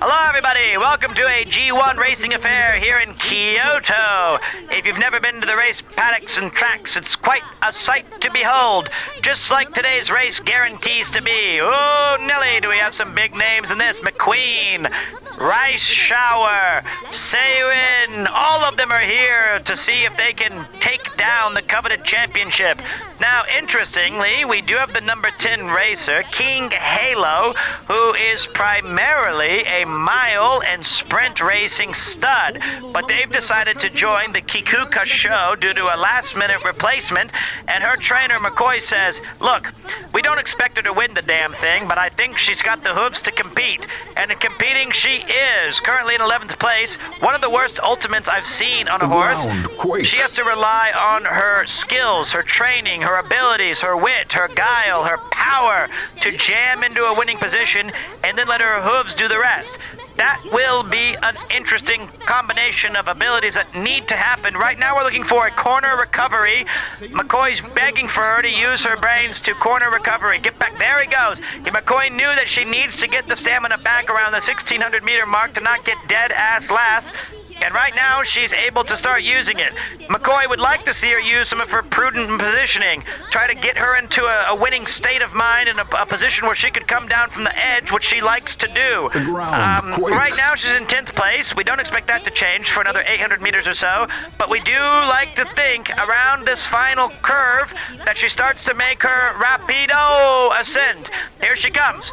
Hello, everybody. Welcome to a G1 racing affair here in Kyoto. If you've never been to the race paddocks and tracks, it's quite a sight to behold, just like today's race guarantees to be. Oh, Nelly, do we have some big names in this? McQueen, Rice Shower, Seiyun, all of them are here to see if they can take down the coveted championship. Now, interestingly, we do have the number 10 racer, King Halo, who is primarily a mile and sprint racing stud, but they've decided to join the Kikuka Sho due to a last-minute replacement, and her trainer, McCoy, says, look, we don't expect her to win the damn thing, but I think she's got the hooves to compete, and in competing, she is currently in 11th place, one of the worst ultimates I've seen on a horse. She has to rely on her skills, her training, her abilities, her wit, her guile, her power to jam into a winning position and then let her hooves do the rest. That will be an interesting combination of abilities that need to happen. Right now we're looking for a corner recovery. McCoy's begging for her to use her brains to corner recovery. Get back. There he goes. McCoy knew that she needs to get the stamina back around the 1,600 meter mark to not get dead ass last. And right now, she's able to start using it. McCoy would like to see her use some of her prudent positioning, try to get her into a winning state of mind and a position where she could come down from the edge, which she likes to do. Right now, she's in 10th place. We don't expect that to change for another 800 meters or so, but we do like to think around this final curve that she starts to make her rapido ascent. Here she comes.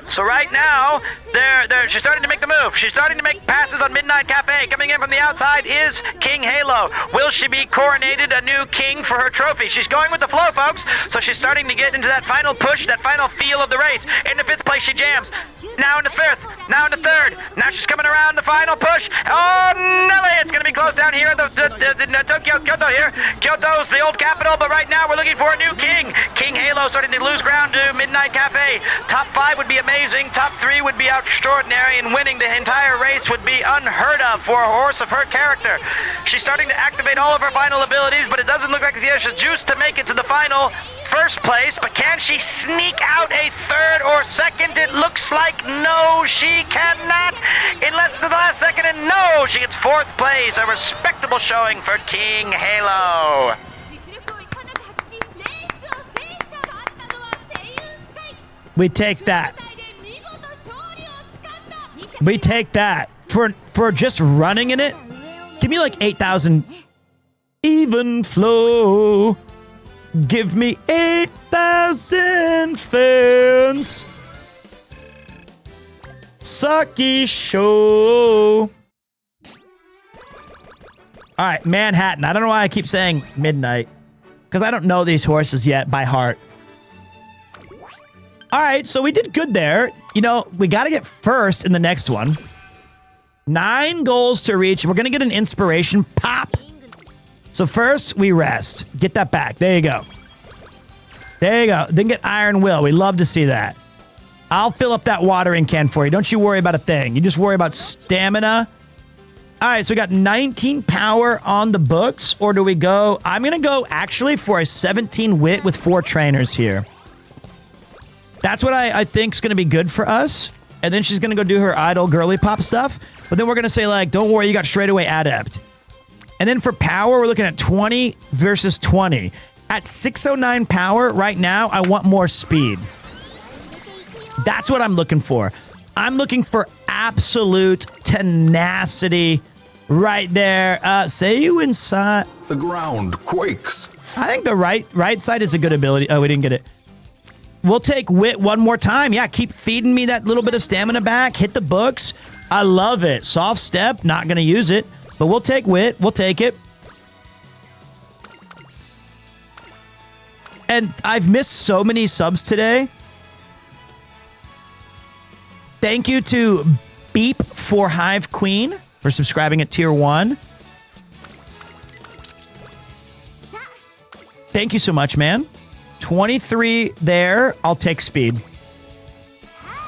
So right now, she's starting to make the move. She's starting to make passes on Midnight Cafe. Coming in from the outside is King Halo. Will she be coronated a new king for her trophy? She's going with the flow, folks. So she's starting to get into that final push, that final feel of the race. In the 5th place, she jams. Now in the 5th. Now in the 3rd. Now she's coming around the final push. Oh, Nelly! It's going to be close down here. Kyoto here. Kyoto's the old capital, but right now we're looking for a new king. King Halo starting to lose ground to Midnight Cafe. Top 5 would be amazing. Top 3 would be extraordinary, and winning the entire race would be unheard of for a horse of her character. She's starting to activate all of her final abilities, but it doesn't look like she has the juice to make it to the final 1st place, but can she sneak out a 3rd or 2nd? It looks like no, she cannot. In less than the last second, and no, she gets 4th place. A respectable showing for King Halo. We take that. We take that for just running in it. Give me like 8,000 even flow. Give me 8,000 fans. Satsuki Sho. All right, Manhattan. I don't know why I keep saying Midnight, because I don't know these horses yet by heart. All right, so we did good there. You know, we got to get first in the next one. 9 goals to reach. We're going to get an inspiration pop. So first, we rest. Get that back. There you go. There you go. Then get Iron Will. We love to see that. I'll fill up that watering can for you. Don't you worry about a thing. You just worry about stamina. All right, so we got 19 power on the books. Or do we go... I'm going to go actually for a 17 wit with 4 trainers here. That's what I think is going to be good for us. And then she's going to go do her idle girly pop stuff. But then we're going to say, like, don't worry, you got straightaway adept. And then for power, we're looking at 20 versus 20. At 609 power right now, I want more speed. That's what I'm looking for. I'm looking for absolute tenacity right there. Say you inside. The ground quakes. I think the right side is a good ability. Oh, we didn't get it. We'll take wit one more time. Yeah, keep feeding me that little bit of stamina back. Hit the books. I love it. Soft step. Not going to use it. But we'll take wit. We'll take it. And I've missed so many subs today. Thank you to Beep for Hive Queen for subscribing at tier 1. Thank you so much, man. 23 there. I'll take speed.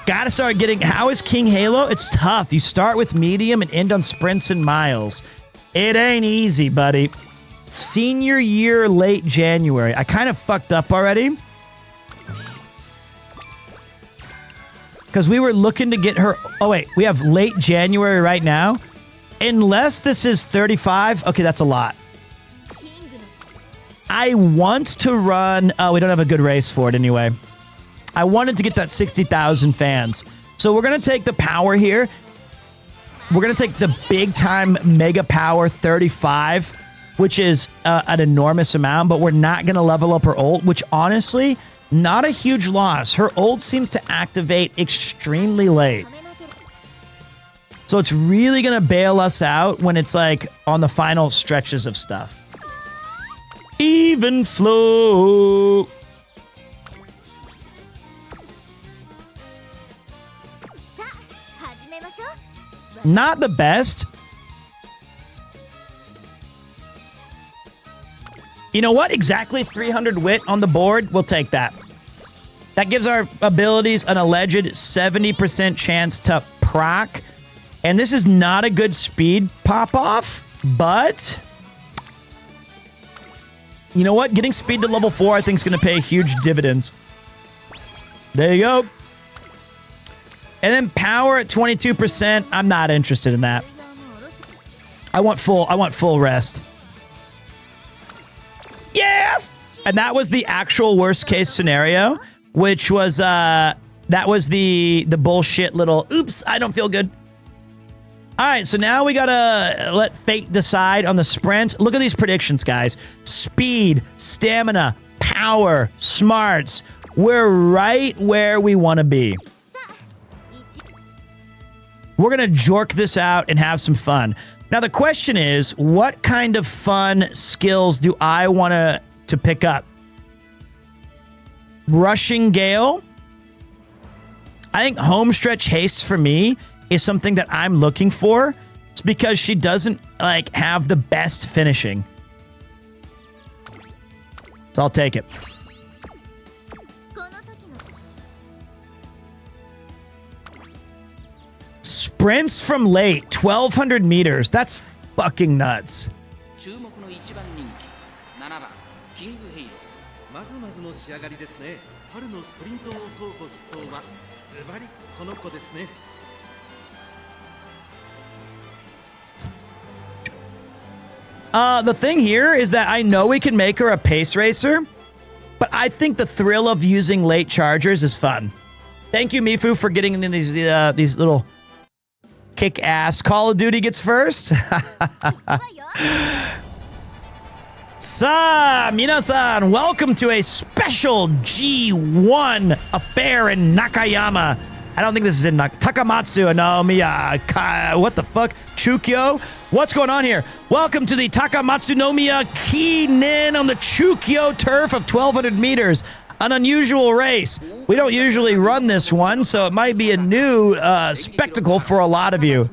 Gotta start getting... How is King Halo? It's tough. You start with medium and end on sprints and miles. It ain't easy, buddy. Senior year, late January. I kind of fucked up already. Because we were looking to get her... Oh, wait. We have late January right now. Unless this is 35. Okay, that's a lot. I want to run... Oh, we don't have a good race for it anyway. I wanted to get that 60,000 fans. So we're going to take the power here. We're going to take the big time mega power 35, which is an enormous amount, but we're not going to level up her ult, which honestly, not a huge loss. Her ult seems to activate extremely late. So it's really going to bail us out when it's like on the final stretches of stuff. Even flow. Not the best. You know what? Exactly 300 wit on the board. We'll take that. That gives our abilities an alleged 70% chance to proc. And this is not a good speed pop-off, but... You know what? Getting speed to level 4 I think is going to pay huge dividends. There you go. And then power at 22%. I'm not interested in that. I want full rest. Yes! And that was the actual worst case scenario, which was that was the bullshit little oops, I don't feel good. All right, so now we gotta let fate decide on the sprint. Look at these predictions, guys. Speed, stamina, power, smarts. We're right where we want to be. We're gonna jork this out and have some fun. Now the question is, what kind of fun skills do I want to pick up? Rushing Gale. I think Homestretch Haste for me is something that I'm looking for. It's because she doesn't like have the best finishing. So I'll take it. Sprints from late, 1,200 meters. That's fucking nuts. まずまずの仕上がりですね。春のスプリント王候補筆頭はズバリこの子ですね。The thing here is that I know we can make her a pace racer, but I think the thrill of using late chargers is fun. Thank you, Mifu, for getting in these little kick-ass. Call of Duty gets first. Sa, minasan, welcome to a special G1 affair in Nakayama. I don't think this is in Takamatsu, Nomiya. What the fuck? Chukyo? What's going on here? Welcome to the Takamatsu Nomiya Kinen on the Chukyo turf of 1,200 meters. An unusual race. We don't usually run this one, so it might be a new spectacle for a lot of you.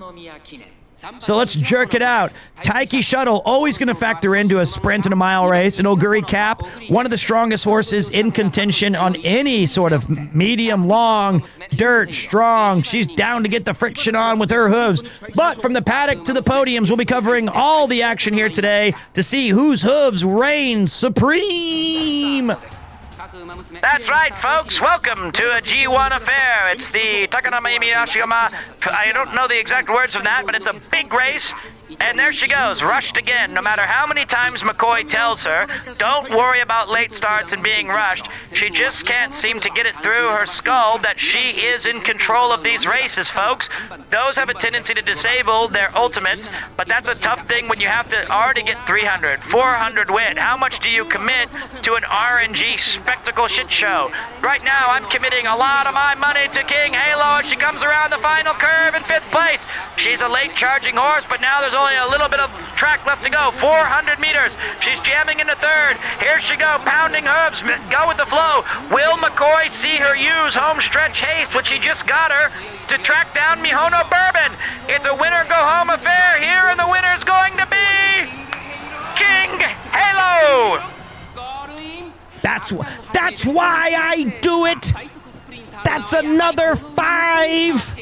So let's jerk it out. Taiki Shuttle, always going to factor into a sprint and a mile race. And Oguri Cap, one of the strongest horses in contention on any sort of medium, long, dirt, strong. She's down to get the friction on with her hooves. But from the paddock to the podiums, we'll be covering all the action here today to see whose hooves reign supreme. That's right, folks. Welcome to a G1 affair. It's the Takanama Yashigama. I don't know the exact words of that, but it's a big race. And there she goes, rushed again. No matter how many times McCoy tells her, don't worry about late starts and being rushed, she just can't seem to get it through her skull that she is in control of these races, folks. Those have a tendency to disable their ultimates, but that's a tough thing when you have to already get 300, 400 win. How much do you commit to an RNG spectacle shit show? Right now, I'm committing a lot of my money to King Halo. she comes around the final curve in 5th place. She's a late charging horse, but now there's only a little bit of track left to go. 400 meters. She's jamming into 3rd. Here she go, pounding hooves. Go with the flow. Will McCoy see her use home stretch haste, which she just got her, to track down Mihono Bourbon? It's a winner-go-home affair here, and the winner's going to be King Halo. That's why I do it. That's another 5.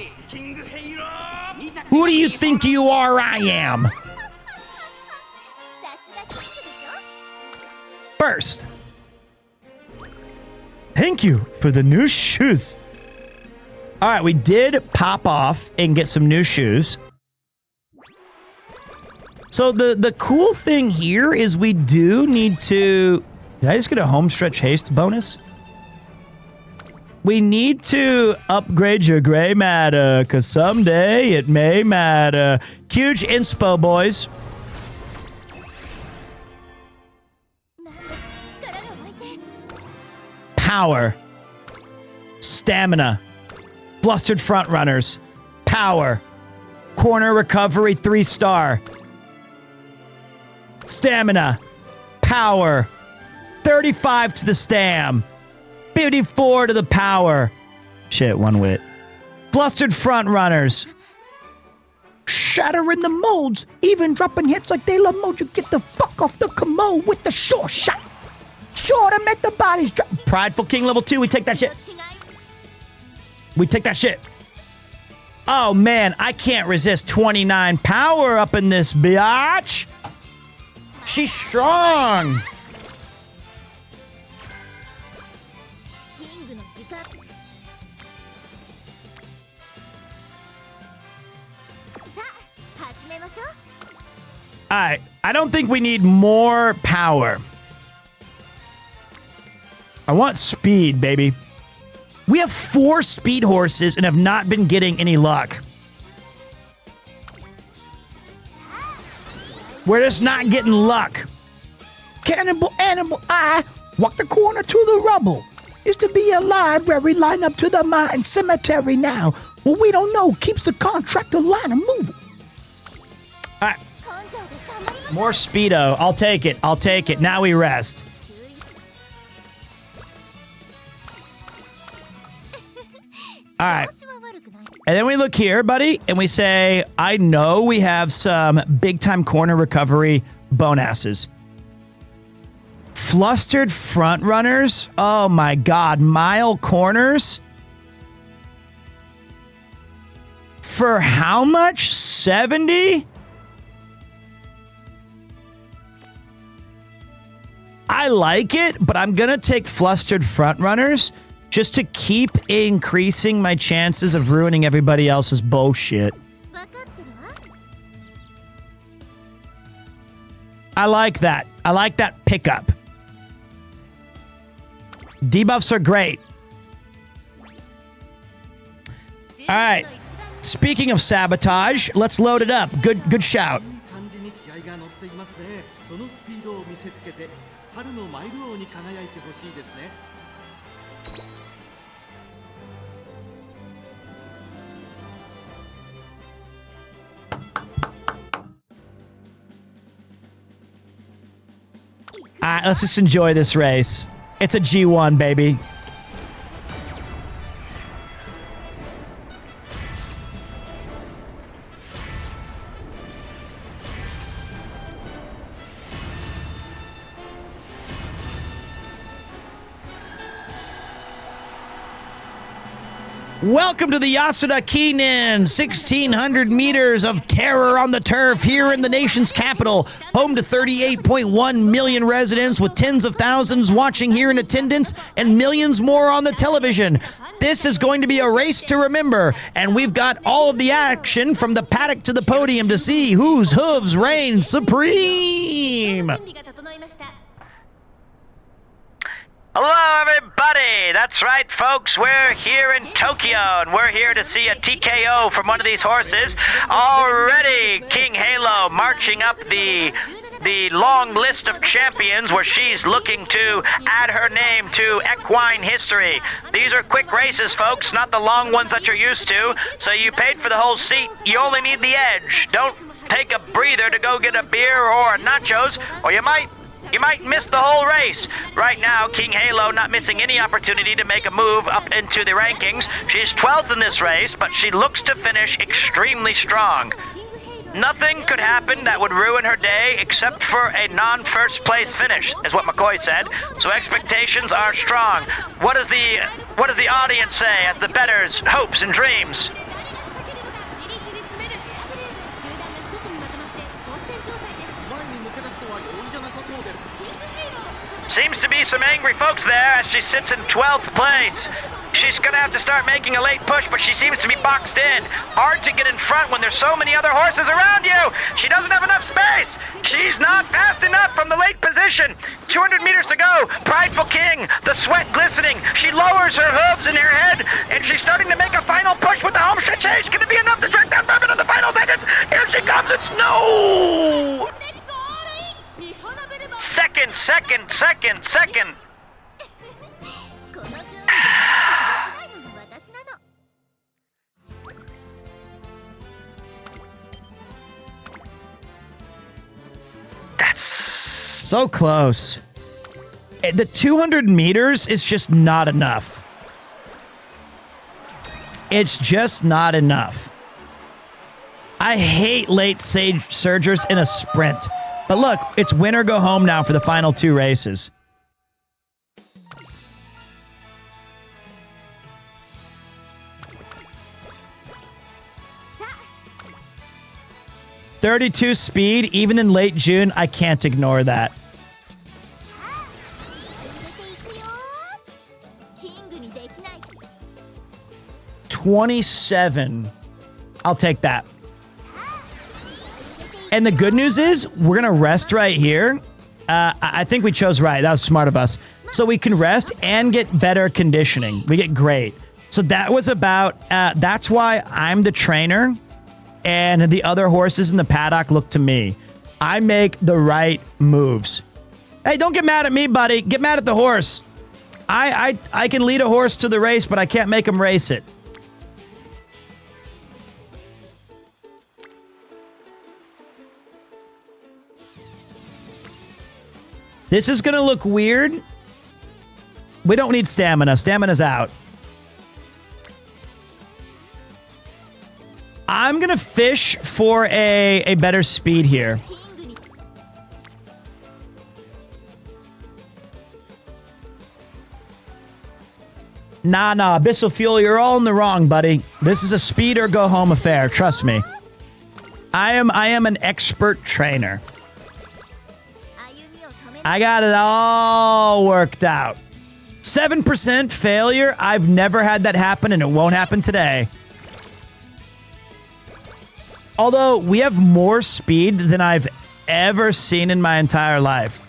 Who do you think you are? I am. First, thank you for the new shoes. All right, we did pop off and get some new shoes. So the cool thing here is we do need to... Did I just get a home stretch haste bonus? We need to upgrade your gray matter, because someday it may matter. Huge inspo, boys. Power. Stamina. Blustered front runners. Power. Corner recovery 3-star. Stamina. Power. 35 to the stam. 54 to the power. Shit, 1 wit. Blustered front runners. Shattering the molds. Even dropping hits like De La Mojo. Get the fuck off the commode with the short shot. Sure to make the bodies drop. Prideful King level 2. We take that shit. We take that shit. Oh, man. I can't resist 29 power up in this biatch. She's strong. Alright, I don't think we need more power. I want speed, baby. We have 4 speed horses and have not been getting any luck. We're just not getting luck. Cannibal animal, I walk the corner to the rubble. Used to be a library, line up to the mine cemetery now. Well, we don't know, keeps the contractor line of moving. Alright. More speedo. I'll take it. I'll take it. Now we rest. All right. And then we look here, buddy, and we say, I know we have some big-time corner recovery bonasses. Flustered front runners. Oh, my God. Mile corners. For how much? 70? I like it, but I'm going to take flustered front runners just to keep increasing my chances of ruining everybody else's bullshit. I like that. I like that pickup. Debuffs are great. All right. Speaking of sabotage, let's load it up. Good shout. All right, let's just enjoy this race. It's a G1, baby. Welcome to the Yasuda Kinen, 1,600 meters of terror on the turf here in the nation's capital, home to 38.1 million residents with tens of thousands watching here in attendance and millions more on the television. This is going to be a race to remember, and we've got all of the action from the paddock to the podium to see whose hooves reign supreme. Hello, everybody. That's right, folks. We're here in Tokyo, and we're here to see a TKO from one of these horses. Already, King Halo marching up the the long list of champions where she's looking to add her name to equine history. These are quick races, folks, not the long ones that you're used to. So you paid for the whole seat. You only need the edge. Don't take a breather to go get a beer or nachos, or you might miss the whole race. Right now, King Halo not missing any opportunity to make a move up into the rankings. She's 12th in this race, but she looks to finish extremely strong. Nothing could happen that would ruin her day except for a non-first place finish, is what McCoy said. So expectations are strong. What does the audience say as the bettors' hopes and dreams? Seems to be some angry folks there as she sits in 12th place. She's gonna have to start making a late push, but she seems to be boxed in. Hard to get in front when there's so many other horses around you. She doesn't have enough space. She's not fast enough from the late position. 200 meters to go. Prideful King, the sweat glistening. She lowers her hooves in her head, and she's starting to make a final push with the home stretch. It's gonna be enough to track down Bourbon in the final seconds. Here she comes. It's no. Second. That's so close. The 200 meters is just not enough. It's just not enough. I hate late surgers in a sprint. But look, it's win or go home now for the final two races. .32 speed, even in late June, I can't ignore that. 27. I'll take that. And the good news is, we're going to rest right here. I think we chose right. That was smart of us. So we can rest and get better conditioning. We get great. So that was about, that's why I'm the trainer and the other horses in the paddock look to me. I make the right moves. Hey, don't get mad at me, buddy. Get mad at the horse. I can lead a horse to the race, but I can't make him race it. This is going to look weird. We don't need stamina. Stamina's out. I'm going to fish for a better speed here. Nah, Abyssal Fuel, you're all in the wrong, buddy. This is a speed or go home affair. Trust me. I am an expert trainer. I got it all worked out. 7% failure. I've never had that happen, and it won't happen today. Although, we have more speed than I've ever seen in my entire life.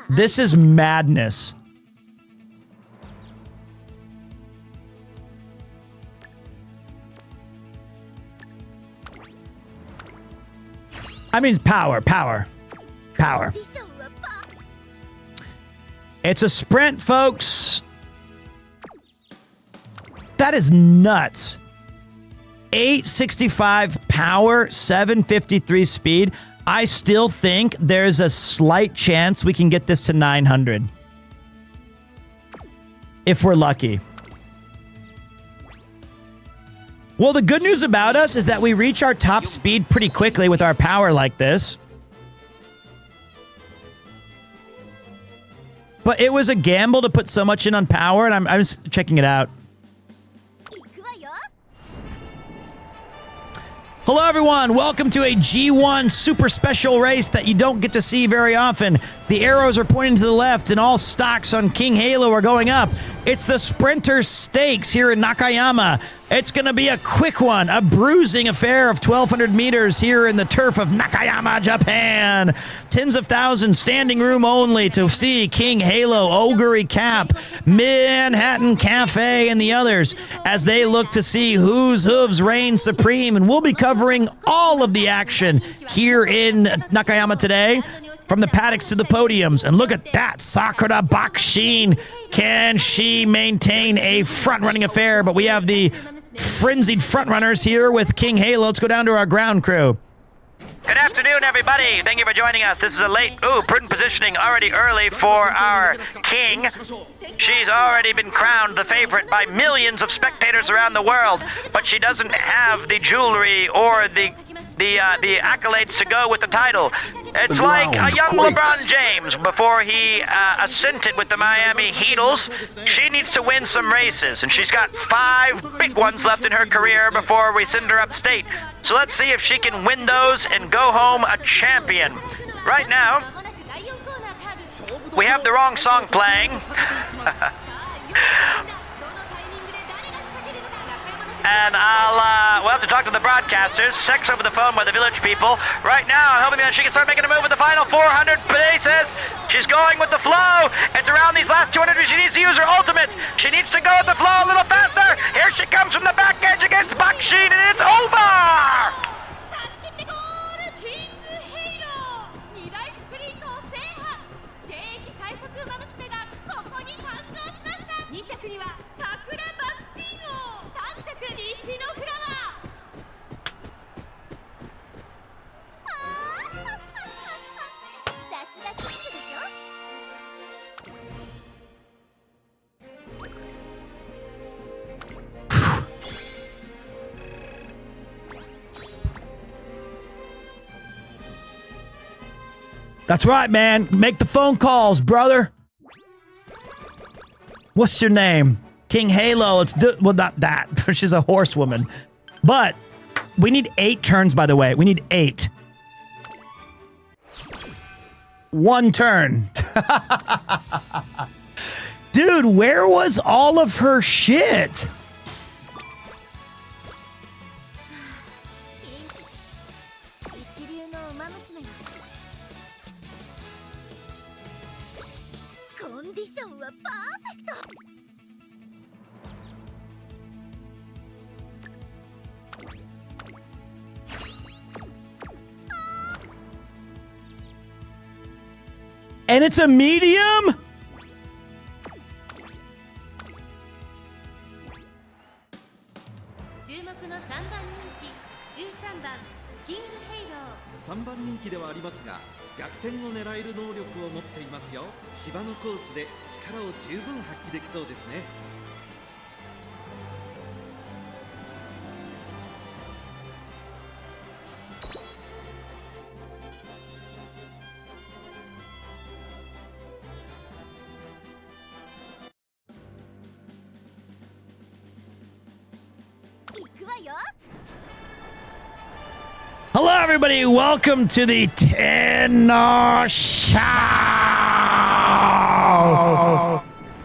This is madness. I mean, power. It's a sprint, folks. That is nuts. 865 power, 753 speed. I still think there's a slight chance we can get this to 900. If we're lucky. Well, the good news about us is that we reach our top speed pretty quickly with our power like this. But it was a gamble to put so much in on power, and I'm just checking it out. Hello, everyone. Welcome to a G1 super special race that you don't get to see very often. The arrows are pointing to the left, and all stocks on King Halo are going up. It's the Sprinter Stakes here in Nakayama. It's going to be a quick one, a bruising affair of 1,200 meters here in the turf of Nakayama, Japan. Tens of thousands, standing room only to see King Halo, Oguri Cap, Manhattan Cafe, and the others as they look to see whose hooves reign supreme. And we'll be covering all of the action here in Nakayama today, from the paddocks to the podiums. And look at that, Sakura Bakushin. Can she maintain a front-running affair? But we have the frenzied front-runners here with King Halo. Let's go down to our ground crew. Good afternoon, everybody. Thank you for joining us. This is a late, prudent positioning already early for our king. She's already been crowned the favorite by millions of spectators around the world, but she doesn't have the jewelry or the accolades to go with the title. It's like a young LeBron James before he ascended with the Miami Heatles. She needs to win some races, and she's got 5 big ones left in her career before we send her upstate. So let's see if she can win those and go home a champion. Right now, we have the wrong song playing. And we'll have to talk to the broadcasters. Sex over the phone by the village people. Right now, I'm hoping that she can start making a move with the final 400 paces. She's going with the flow. It's around these last 200. She needs to use her ultimate. She needs to go with the flow a little faster. Here she comes from the back edge against Bakushin, and it's over! That's right, man. Make the phone calls, brother. What's your name? King Halo. Let's do... Well, not that. She's a horsewoman. But we need 8 turns, by the way. We need 8. 1 turn. Dude, where was all of her shit? And it's a medium?3番人気ではありますが、逆転を狙える能力を持っていますよ。芝のコースで力を十分発揮できそうですね。Hello, everybody. Welcome to the Tenno Sho.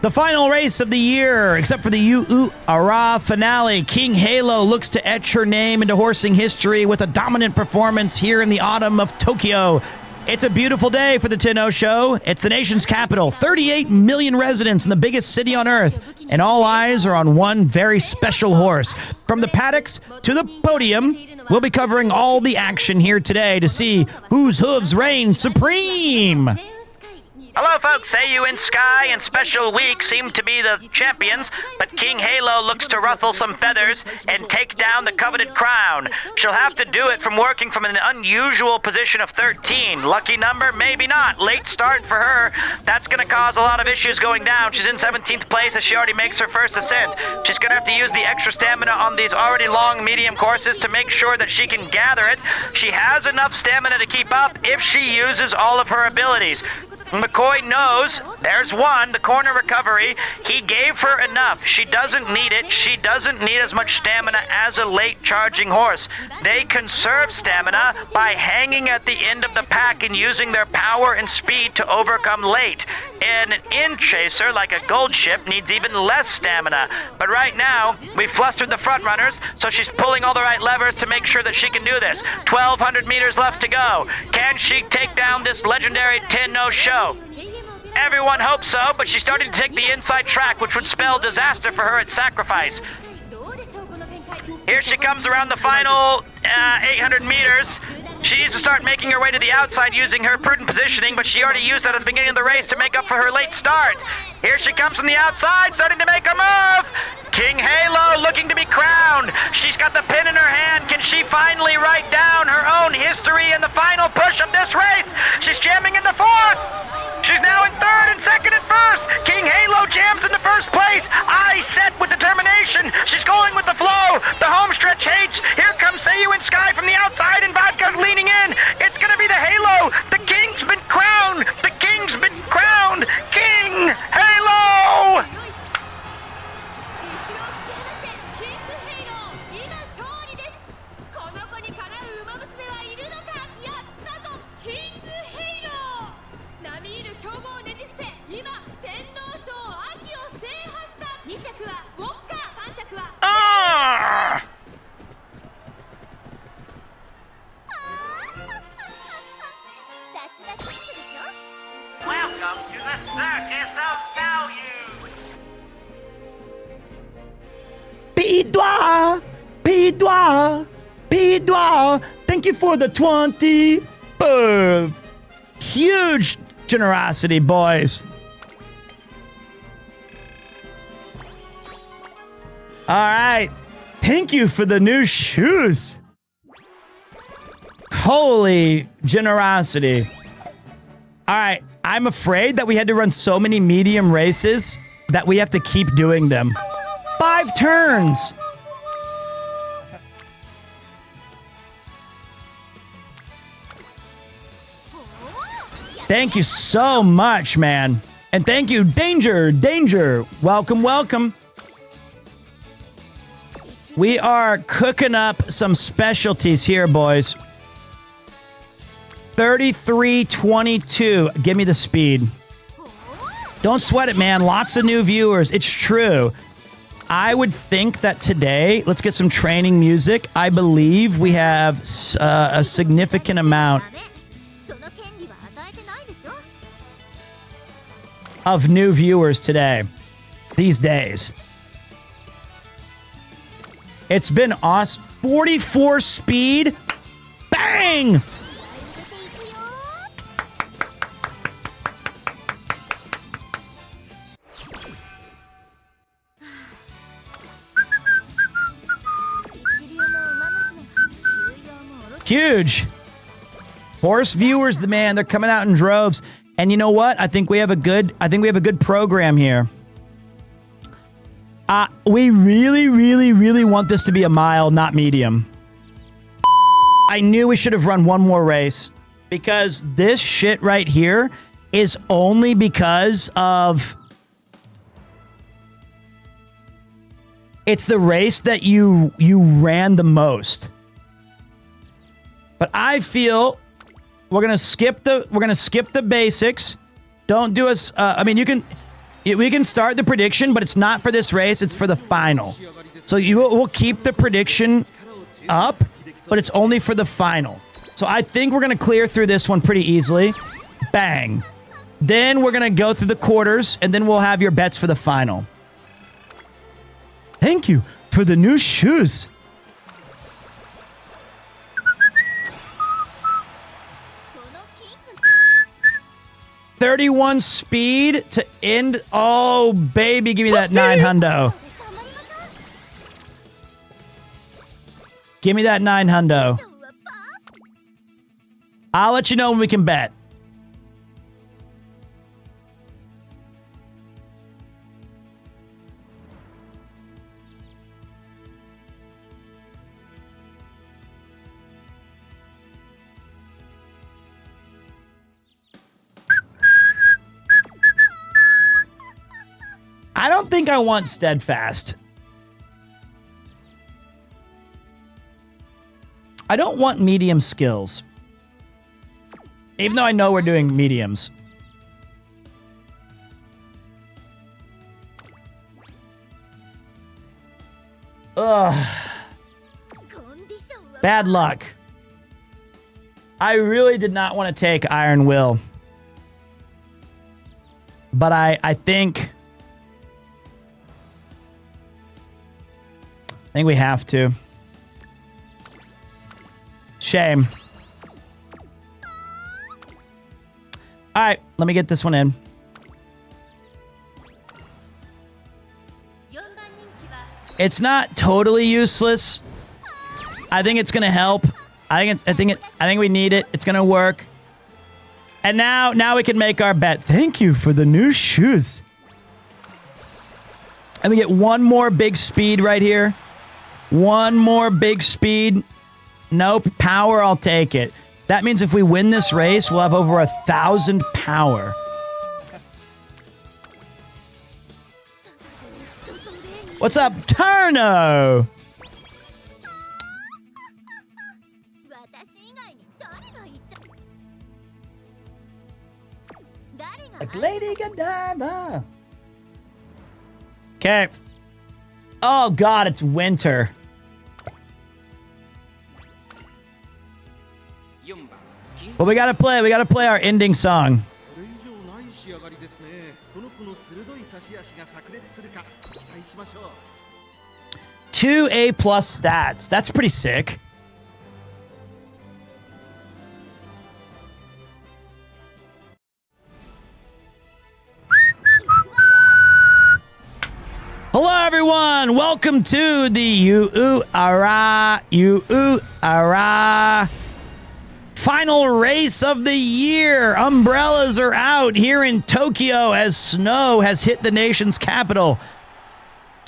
The final race of the year, except for the Yu-Ara finale. King Halo looks to etch her name into horsing history with a dominant performance here in the autumn of Tokyo. It's a beautiful day for the Tenno Sho. It's the nation's capital, 38 million residents in the biggest city on earth, and all eyes are on one very special horse. From the paddocks to the podium, we'll be covering all the action here today to see whose hooves reign supreme. Hello, folks. Seiyu and Sky and Special Week seem to be the champions, but King Halo looks to ruffle some feathers and take down the coveted crown. She'll have to do it from working from an unusual position of 13. Lucky number? Maybe not. Late start for her. That's going to cause a lot of issues going down. She's in 17th place as she already makes her first ascent. She's going to have to use the extra stamina on these already long medium courses to make sure that she can gather it. She has enough stamina to keep up if she uses all of her abilities. McCoy knows. There's one, the corner recovery. He gave her enough. She doesn't need it. She doesn't need as much stamina as a late charging horse. They conserve stamina by hanging at the end of the pack and using their power and speed to overcome late. And an in chaser, like a gold ship, needs even less stamina. But right now, we flustered the front runners, so she's pulling all the right levers to make sure that she can do this. 1,200 meters left to go. Can she take down this legendary Tenno Sho? Everyone hopes so, but she's starting to take the inside track, which would spell disaster for her at Sacrifice. Here she comes around the final 800 meters. She needs to start making her way to the outside using her prudent positioning, but she already used that at the beginning of the race to make up for her late start. Here she comes from the outside, starting to make a move. King Halo looking to be crowned. She's got the pin in her hand. Can she finally write down her own history in the final push of this race? She's jamming into fourth. She's now in third and second and first. King Halo jams into first place. Eye set with determination. She's going with the flow. The home stretch hates. Here comes Seiyu and Sky from the outside and Vodka leaning in. It's going to be the Halo. The King's been crowned. The King's been crowned. King Halo. Welcome to the Circus of Value! Pidwa! Pidwa! Pidwa! Thank you for the 20 perv. Huge generosity, boys. All right. Thank you for the new shoes. Holy generosity. All right. I'm afraid that we had to run so many medium races that we have to keep doing them. 5 turns. Thank you so much, man. And thank you, Danger, Danger. Welcome, welcome. We are cooking up some specialties here, boys. 33:22. Give me the speed. Don't sweat it, man. Lots of new viewers. It's true. I would think that today, let's get some training music. I believe we have a significant amount of new viewers today, these days. It's been awesome. 44 speed. Bang! Huge. Horse viewers, the man, they're coming out in droves. And you know what? I think we have a good program here. We really want this to be a mile, not medium. I knew we should have run one more race because this shit right here is only because of it's the race that you ran the most. But I feel we're gonna skip the basics. Don't do us. I mean, we can start the prediction, but it's not for this race. It's for the final. So we'll keep the prediction up, but it's only for the final. So I think we're gonna clear through this one pretty easily. Bang. Then we're gonna go through the quarters, and then we'll have your bets for the final. Thank you for the new shoes. 31 speed to end. Oh, baby, give me that 900. Give me that 900. I'll let you know when we can bet. I don't think I want steadfast. I don't want medium skills. Even though I know we're doing mediums. Bad luck. I really did not want to take Iron Will. But I think we have to. Shame. All right, let me get this one in. It's not totally useless. I think it's gonna help. I think we need it. It's gonna work. And now we can make our bet. Thank you for the new shoes. And we get one more big speed right here. One more big speed. Nope. Power, I'll take it. That means if we win this race, we'll have over 1,000 power. What's up, Tenno? Like Lady Godiva. Okay. Oh God, it's winter. Well, we gotta play our ending song. 2 A+ stats. That's pretty sick. Hello, everyone. Welcome to the Uara final race of the year. Umbrellas are out here in Tokyo as snow has hit the nation's capital.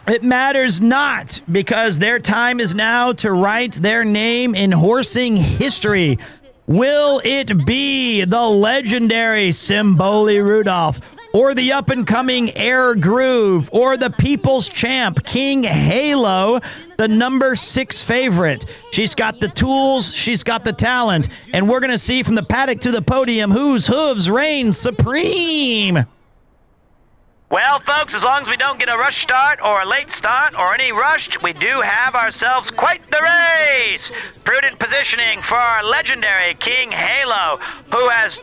It matters not, because their time is now to write their name in horsing history. Will it be the legendary Symboli Rudolph, or the up-and-coming Air Groove, or the people's champ, King Halo, the number 6 favorite? She's got the tools, she's got the talent, and we're going to see from the paddock to the podium whose hooves reign supreme. Well, folks, as long as we don't get a rush start or a late start or any rush, we do have ourselves quite the race. Prudent positioning for our legendary King Halo, who has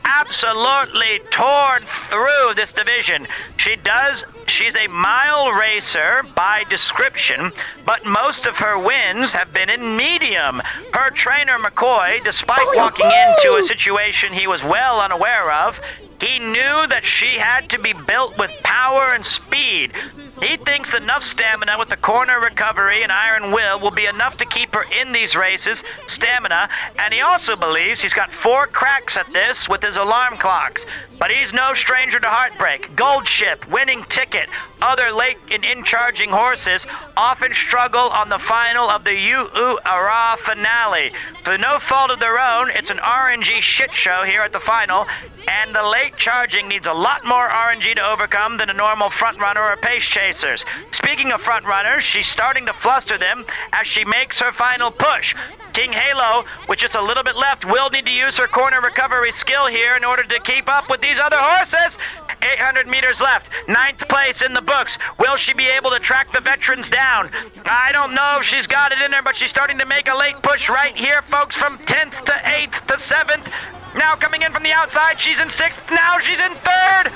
absolutely torn through this division. She's a mile racer by description, but most of her wins have been in medium. Her trainer McCoy, despite walking into a situation he was well unaware of, he knew that she had to be built with power and speed. He thinks enough stamina with the corner recovery and Iron Will be enough to keep her in these races, stamina, and he also believes he's got 4 cracks at this with his alarm clocks. But he's no stranger to heartbreak. Gold Ship, Winning Ticket, other late and in-charging horses often struggle on the final of the Uara finale. For no fault of their own, it's an RNG shit show here at the final, and the late charging needs a lot more RNG to overcome than a normal front-runner or pace chasers. Speaking of front-runners, she's starting to fluster them as she makes her final push. King Halo, with just a little bit left, will need to use her corner recovery skill here in order to keep up with these other horses. 800 meters left, 9th place in the books. Will she be able to track the veterans down? I don't know if she's got it in her, but she's starting to make a late push right here, folks, from 10th to 8th to 7th. Now coming in from the outside, she's in 6th, now she's in 3rd.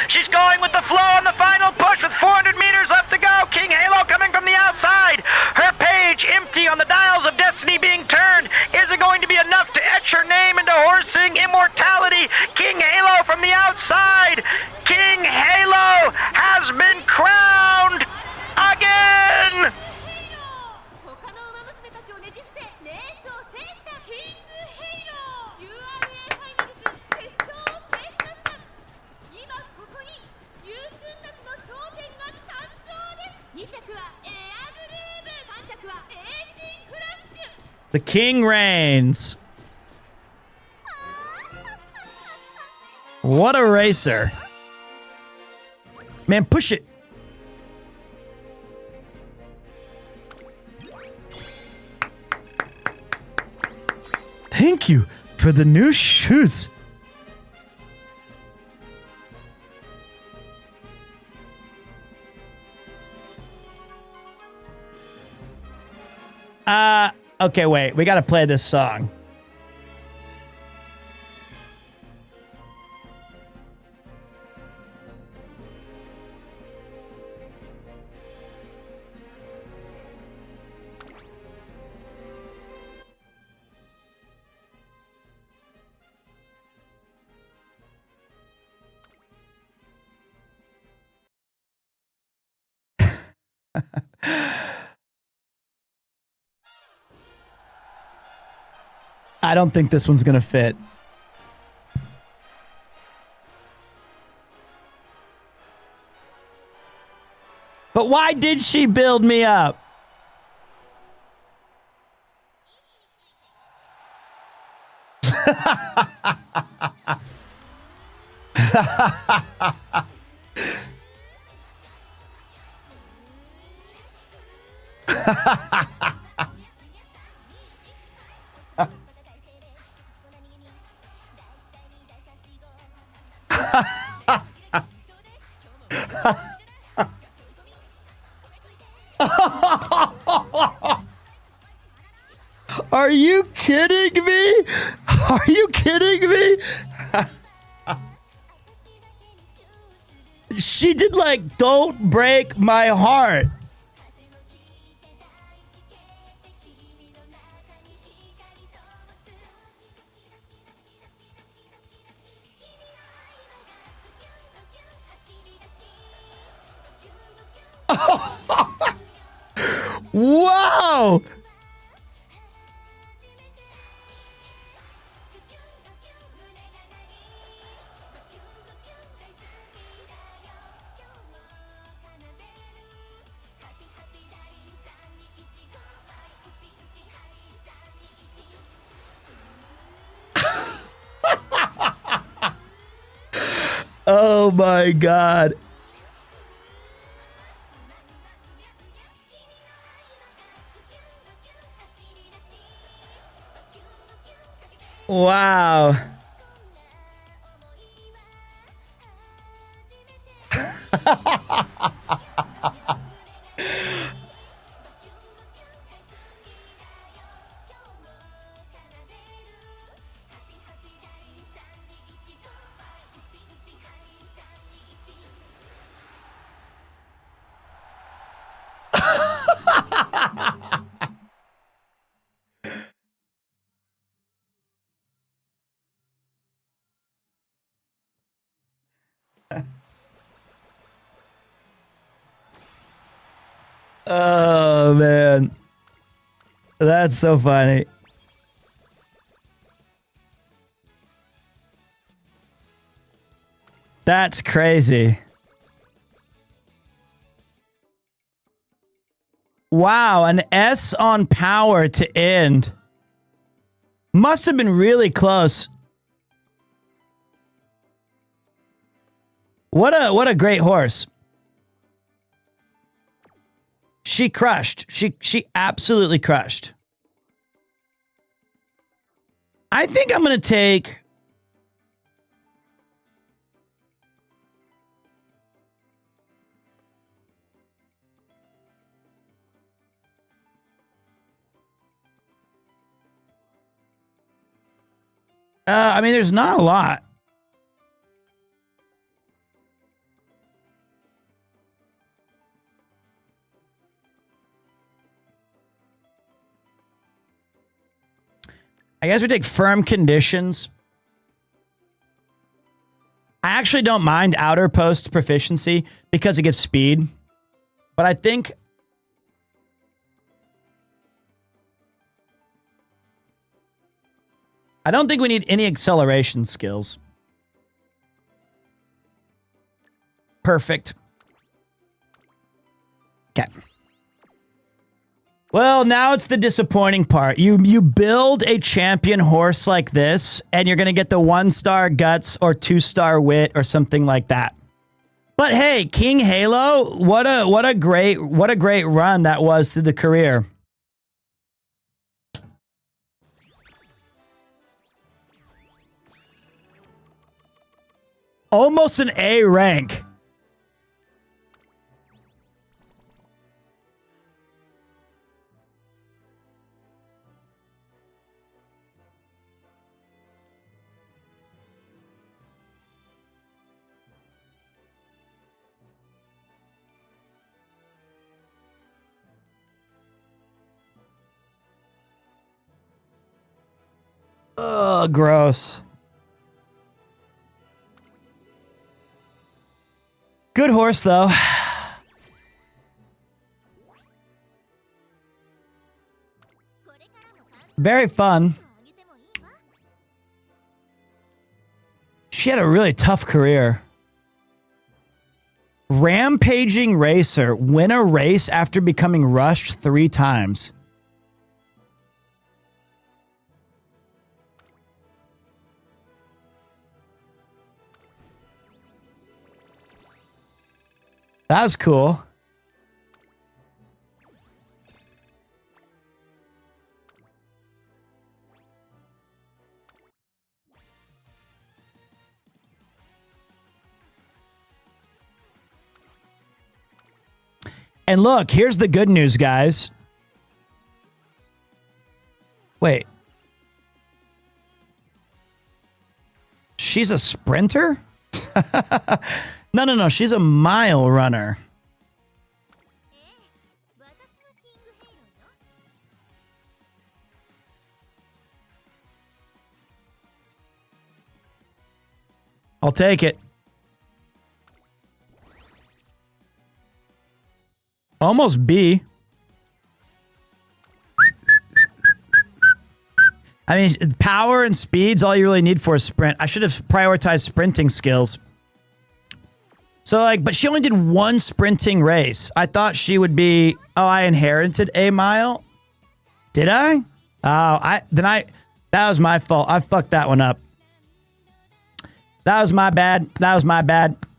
She's going with the flow on the final push with 400 meters left to go. King Halo coming from the outside. Her page empty on the dials of destiny being turned. Is it going to be enough to etch her name into horsing immortality? King Halo from the outside. King Halo has been crowned again. The king reigns. What a racer. Man, push it. Thank you for the new shoes. Okay, wait. We got to play this song. I don't think this one's going to fit. But why did she build me up? Are you kidding me? Are you kidding me? She did like, don't break my heart. Wow. Oh my God. Wow. Oh, man. That's so funny. That's crazy. Wow, an S on power to end. Must have been really close. What a great horse. She crushed. She absolutely crushed. I think I'm going to take I mean, there's not a lot. I guess we take firm conditions. I actually don't mind outer post proficiency because it gives speed. But I think I don't think we need any acceleration skills. Perfect. Okay. Well, now it's the disappointing part. You build a champion horse like this, and you're going to get the 1-star guts or 2-star wit or something like that. But hey, King Halo, what a great run that was through the career. Almost an A rank. Oh, gross. Good horse, though. Very fun. She had a really tough career. Rampaging racer. Win a race after becoming rushed 3 times. That was cool. And look, here's the good news, guys. Wait. She's a sprinter? No. She's a mile runner. I'll take it. Almost B. I mean, power and speed's all you really need for a sprint. I should have prioritized sprinting skills. So, like, but she only did 1 sprinting race. I thought she would be... Oh, I inherited a mile? Did I? Oh, that was my fault. I fucked that one up. That was my bad.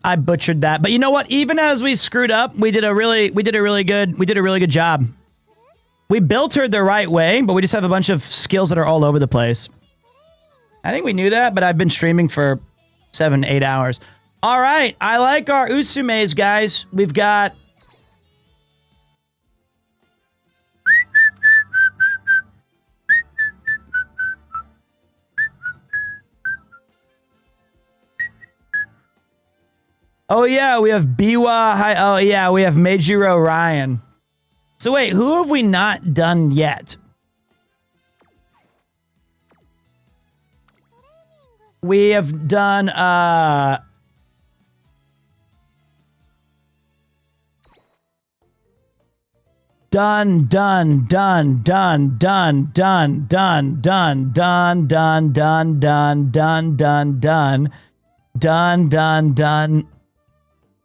I butchered that. But you know what? Even as we screwed up, we did a really good job. We built her the right way, but we just have a bunch of skills that are all over the place. I think we knew that, but I've been streaming for 7-8 hours. All right, I like our Usumes, guys. We've got... Oh, yeah, we have Biwa. Oh, yeah, we have Meijiro Ryan. So, wait, who have we not done yet? We have done, Done.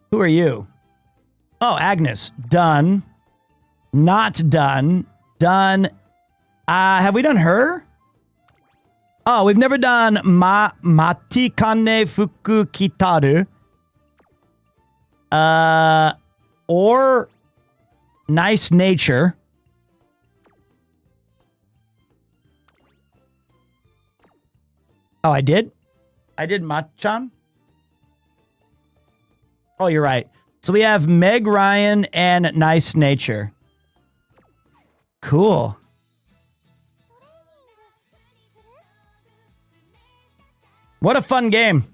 Who are you? Oh, Agnes. Done. Not done. Done. Have we done her? Oh, we've never done Matikane Fuku Kitaru. Or Nice Nature. Oh, I did? I did Machan? Oh, you're right. So we have Meg Ryan and Nice Nature. Cool. What a fun game.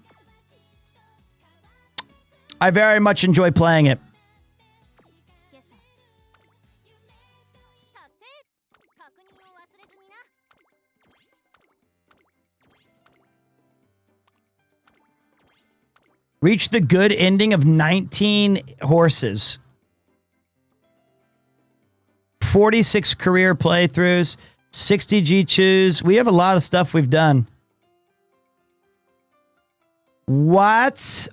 I very much enjoy playing it. Reach the good ending of 19 horses. 46 career playthroughs. 60 G2s. We have a lot of stuff we've done. What?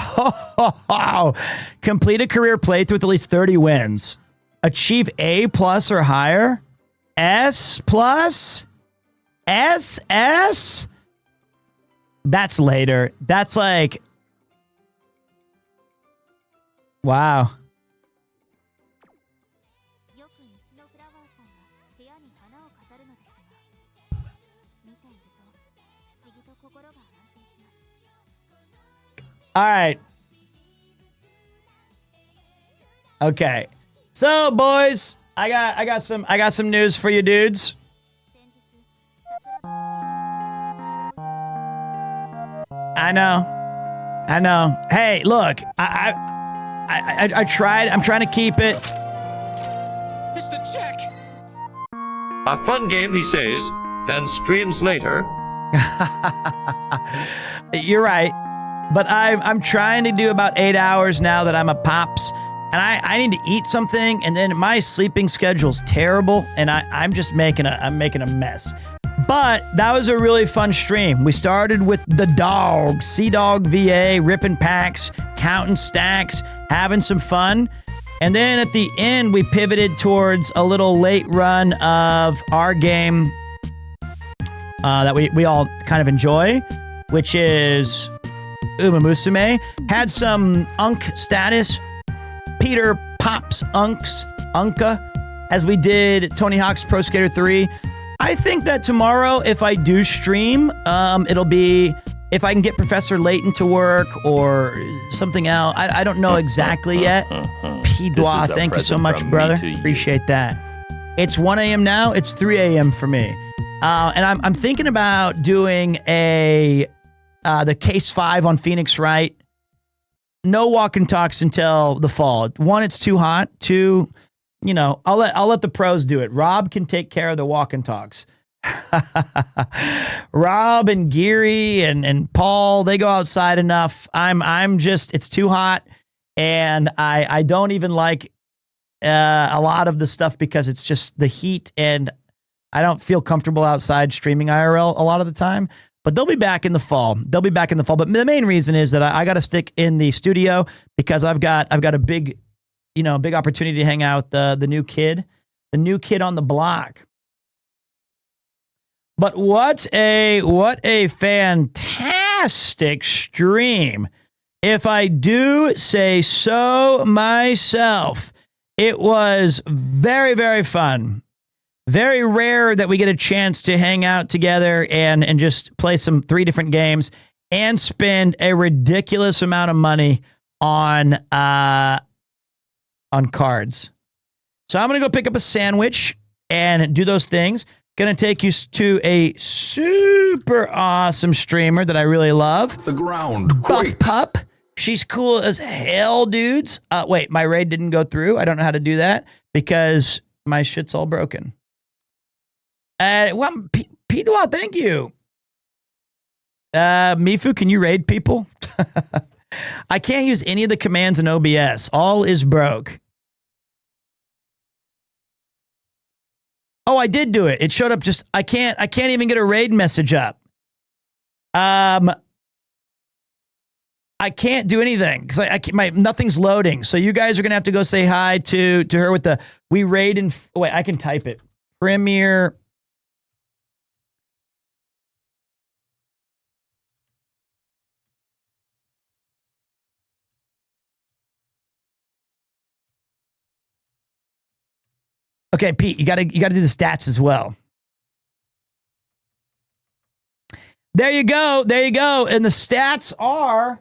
Oh, complete a career playthrough with at least 30 wins. Achieve A+ or higher. S+. SS. That's later. That's like... Wow. All right. Okay. So, boys, I got some news for you dudes. I know. Hey, look, I tried. I'm trying to keep it. It's the check. A fun game, he says. and streams later. You're right. But I'm trying to do about 8 hours now that I'm a pops. And I need to eat something, and then my sleeping schedule's terrible, and I'm just making a mess. But that was a really fun stream. We started with the dog, Sea-Dog VA, ripping packs, counting stacks, having some fun. And then at the end, we pivoted towards a little late run of our game that we all kind of enjoy, which is Umamusume. Had some Unk status, Peter Pops Unka, as we did Tony Hawk's Pro Skater 3. I think that tomorrow, if I do stream, it'll be if I can get Professor Layton to work or something else. I don't know exactly yet. Pidwa, thank you so much, brother. Appreciate that. It's 1 a.m. now. It's 3 a.m. for me. And I'm thinking about doing the Case 5 on Phoenix Wright. No walk and talks until the fall. 1, it's too hot. 2, I'll let the pros do it. Rob can take care of the walk and talks. Rob and Geary and Paul, they go outside enough. I'm just, it's too hot, and I don't even like a lot of the stuff because it's just the heat, and I don't feel comfortable outside streaming IRL a lot of the time. But they'll be back in the fall. But the main reason is that I got to stick in the studio because I've got a big opportunity to hang out with the new kid on the block. But what a fantastic stream. If I do say so myself, it was very, very fun. Very rare that we get a chance to hang out together and just play 3 different games and spend a ridiculous amount of money on cards. So I'm going to go pick up a sandwich and do those things. Going to take you to a super awesome streamer that I really love. The ground Buff quakes. Pup. She's cool as hell, dudes. Wait, my raid didn't go through. I don't know how to do that because my shit's all broken. Pidwa, thank you. Mifu, can you raid people? I can't use any of the commands in OBS. All is broke. Oh, I did do it. It showed up just, I can't even get a raid message up. I can't do anything because nothing's loading. So you guys are going to have to go say hi to her with the, we raid and, wait, I can type it. Premier. Okay, Pete, you gotta do the stats as well. There you go. And the stats are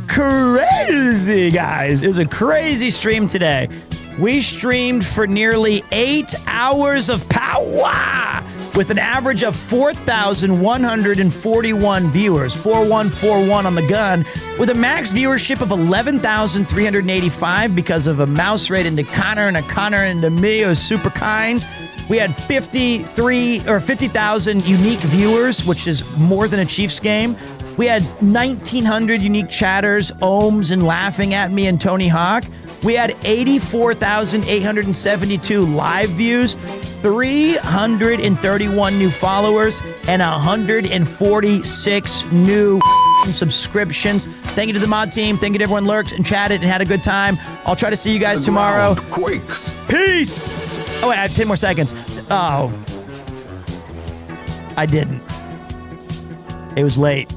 crazy, guys. It was a crazy stream today. We streamed for nearly 8 hours of power with an average of 4,141 viewers, 4141 on the gun, with a max viewership of 11,385 because of a mouse raid into Connor and a Connor into me. It was super kind. We had 50,000 unique viewers, which is more than a Chiefs game. We had 1,900 unique chatters, ohms, and laughing at me and Tony Hawk. We had 84,872 live views, 331 new followers, and 146 new subscriptions. Thank you to the mod team. Thank you to everyone lurked and chatted and had a good time. I'll try to see you guys tomorrow. Quakes. Peace. Oh, wait, I have 10 more seconds. Oh, I didn't. It was late.